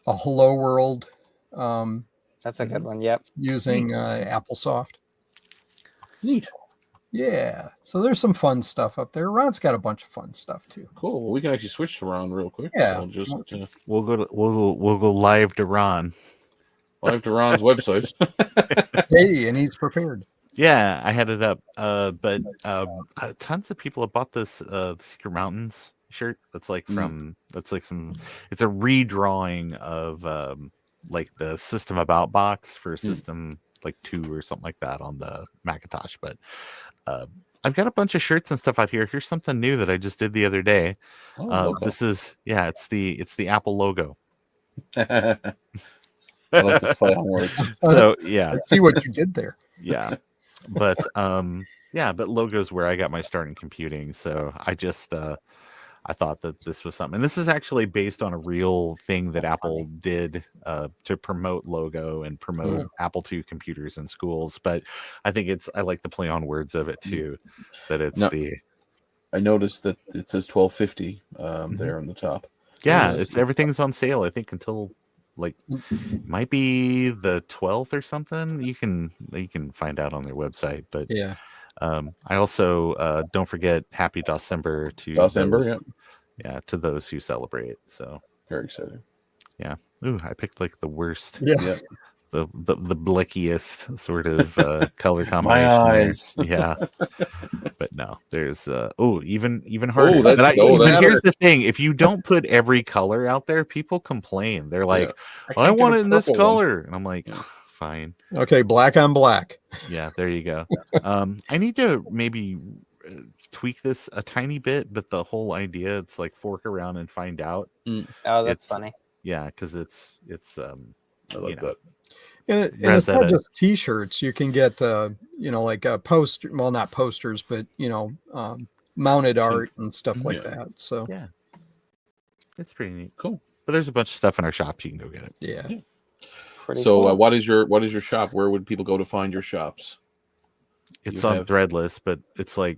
S4: Hello World.
S1: That's a good one. Yep.
S4: Using Applesoft.
S3: Neat.
S4: Yeah. So there's some fun stuff up there. Ron's got a bunch of fun stuff too.
S3: Cool. Well, we can actually switch to Ron real quick.
S4: Yeah.
S3: So just
S2: we'll go live to Ron.
S3: Live to Ron's website.
S4: Hey, and he's prepared.
S2: Yeah, I had it up. But tons of people have bought this the Secret Mountains shirt. That's like it's a redrawing of like the System About box for System like 2 or something like that on the Macintosh. But I've got a bunch of shirts and stuff out here. Here's something new that I just did the other day.
S3: logo.
S2: This is it's the Apple logo.
S3: I like to play on words.
S2: So yeah,
S4: I see what you did there.
S2: yeah, but but logo's where I got my start in computing. So I just I thought that this was something, and this is actually based on a real thing that Apple did to promote logo and promote Apple II computers in schools. But I think I like the play on words of it too. That it's
S3: I noticed that it says 1250 there on the top.
S2: Yeah, everything's on sale. I think until might be the 12th or something. You can find out on their website. But
S4: yeah.
S2: I also don't forget Happy December to
S3: December,
S2: to those who celebrate. So
S3: very exciting.
S2: Yeah. Ooh, I picked the worst.
S4: Yeah.
S2: The blickiest sort of color combination.
S3: My eyes.
S2: Yeah. But no, there's even harder.
S3: But
S2: here's the thing: if you don't put every color out there, people complain. They're like, I want it in this color, and I'm like, fine.
S4: Okay, black on black.
S2: Yeah, there you go. I need to maybe tweak this a tiny bit, but the whole idea, it's like fork around and find out.
S1: Oh, that's funny.
S2: Yeah, because it's
S3: I like that.
S4: And it's not just T-shirts. You can get like a poster. Well, not posters, but mounted art and stuff like that. So
S2: yeah, it's pretty neat.
S3: Cool.
S2: But there's a bunch of stuff in our shop. You can go get it.
S4: Yeah.
S3: So cool. What is your shop? Where would people go to find your shops?
S2: It's on Threadless, but it's like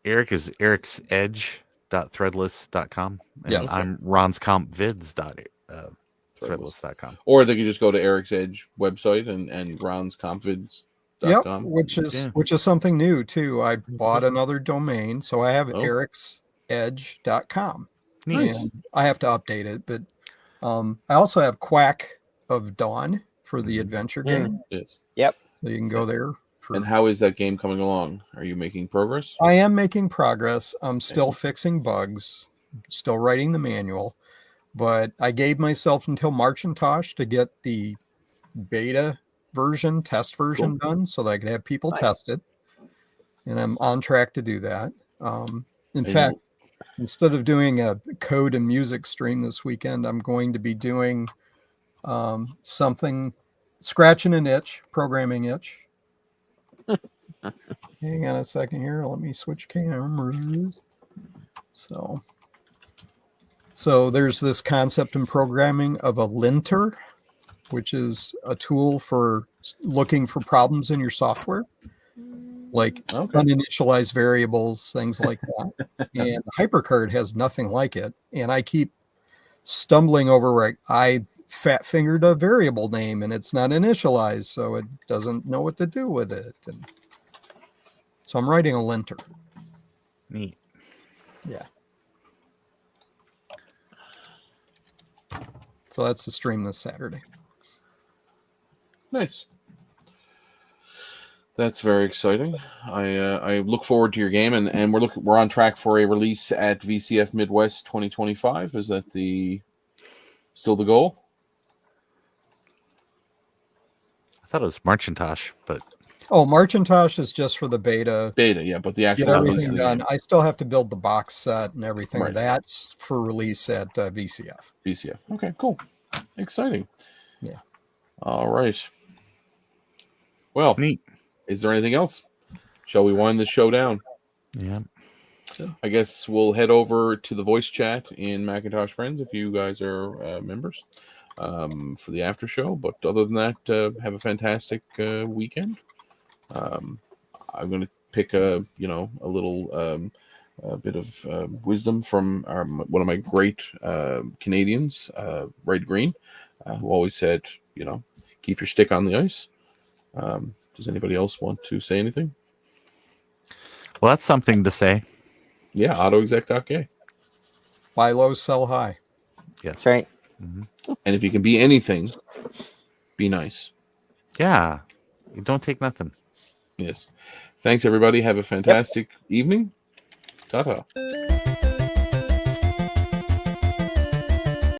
S2: Eric is ericsedge.threadless.com, and I'm ronscompvids.threadless.com.
S3: Or they could just go to Eric's Edge website and ronscompvids.com.
S4: Which is something new too. I bought another domain, so I have ericsedge.com.
S2: Nice.
S4: I have to update it, but I also have Quack of Dawn for the adventure game.
S3: Yes.
S1: Yep.
S4: So you can go there.
S3: And how is that game coming along? Are you making progress?
S4: I am making progress. I'm still fixing bugs, still writing the manual, but I gave myself until Marcintosh to get the beta version, test version done so that I could have people test it. And I'm on track to do that. In fact, instead of doing a code and music stream this weekend, I'm going to be doing something, scratching an itch, programming itch. Hang on a second here. Let me switch cameras. So there's this concept in programming of a linter, which is a tool for looking for problems in your software, like uninitialized variables, things like that. And HyperCard has nothing like it. And I keep stumbling over where I fat fingered a variable name and it's not initialized, so it doesn't know what to do with it. And so I'm writing a linter.
S2: Neat.
S4: Yeah. So that's the stream this Saturday.
S3: Nice. That's very exciting. I look forward to your game, and we're on track for a release at VCF Midwest 2025. Is that still the goal?
S2: I thought it was Marcintosh, but
S4: Marcintosh is just for the beta.
S3: Beta, yeah, but the actual
S4: get everything done. I still have to build the box set and everything.
S3: Right.
S4: That's for release at VCF.
S3: VCF. Okay, cool. Exciting.
S4: Yeah.
S3: All right. Well,
S2: neat.
S3: Is there anything else? Shall we wind the show down?
S2: Yeah.
S3: I guess we'll head over to the voice chat in Macintosh Friends if you guys are members for the after show. But other than that, have a fantastic weekend. I'm going to pick a little bit of wisdom from one of my great Canadians, Red Green, who always said, keep your stick on the ice. Does anybody else want to say anything?
S2: Well, that's something to say.
S3: Yeah, autoexec.k.
S4: Buy low, sell high.
S2: Yes.
S1: That's right.
S2: Mm-hmm.
S3: And if you can be anything, be nice.
S2: Yeah. You don't take nothing.
S3: Yes. Thanks, everybody. Have a fantastic evening. Ta-ta.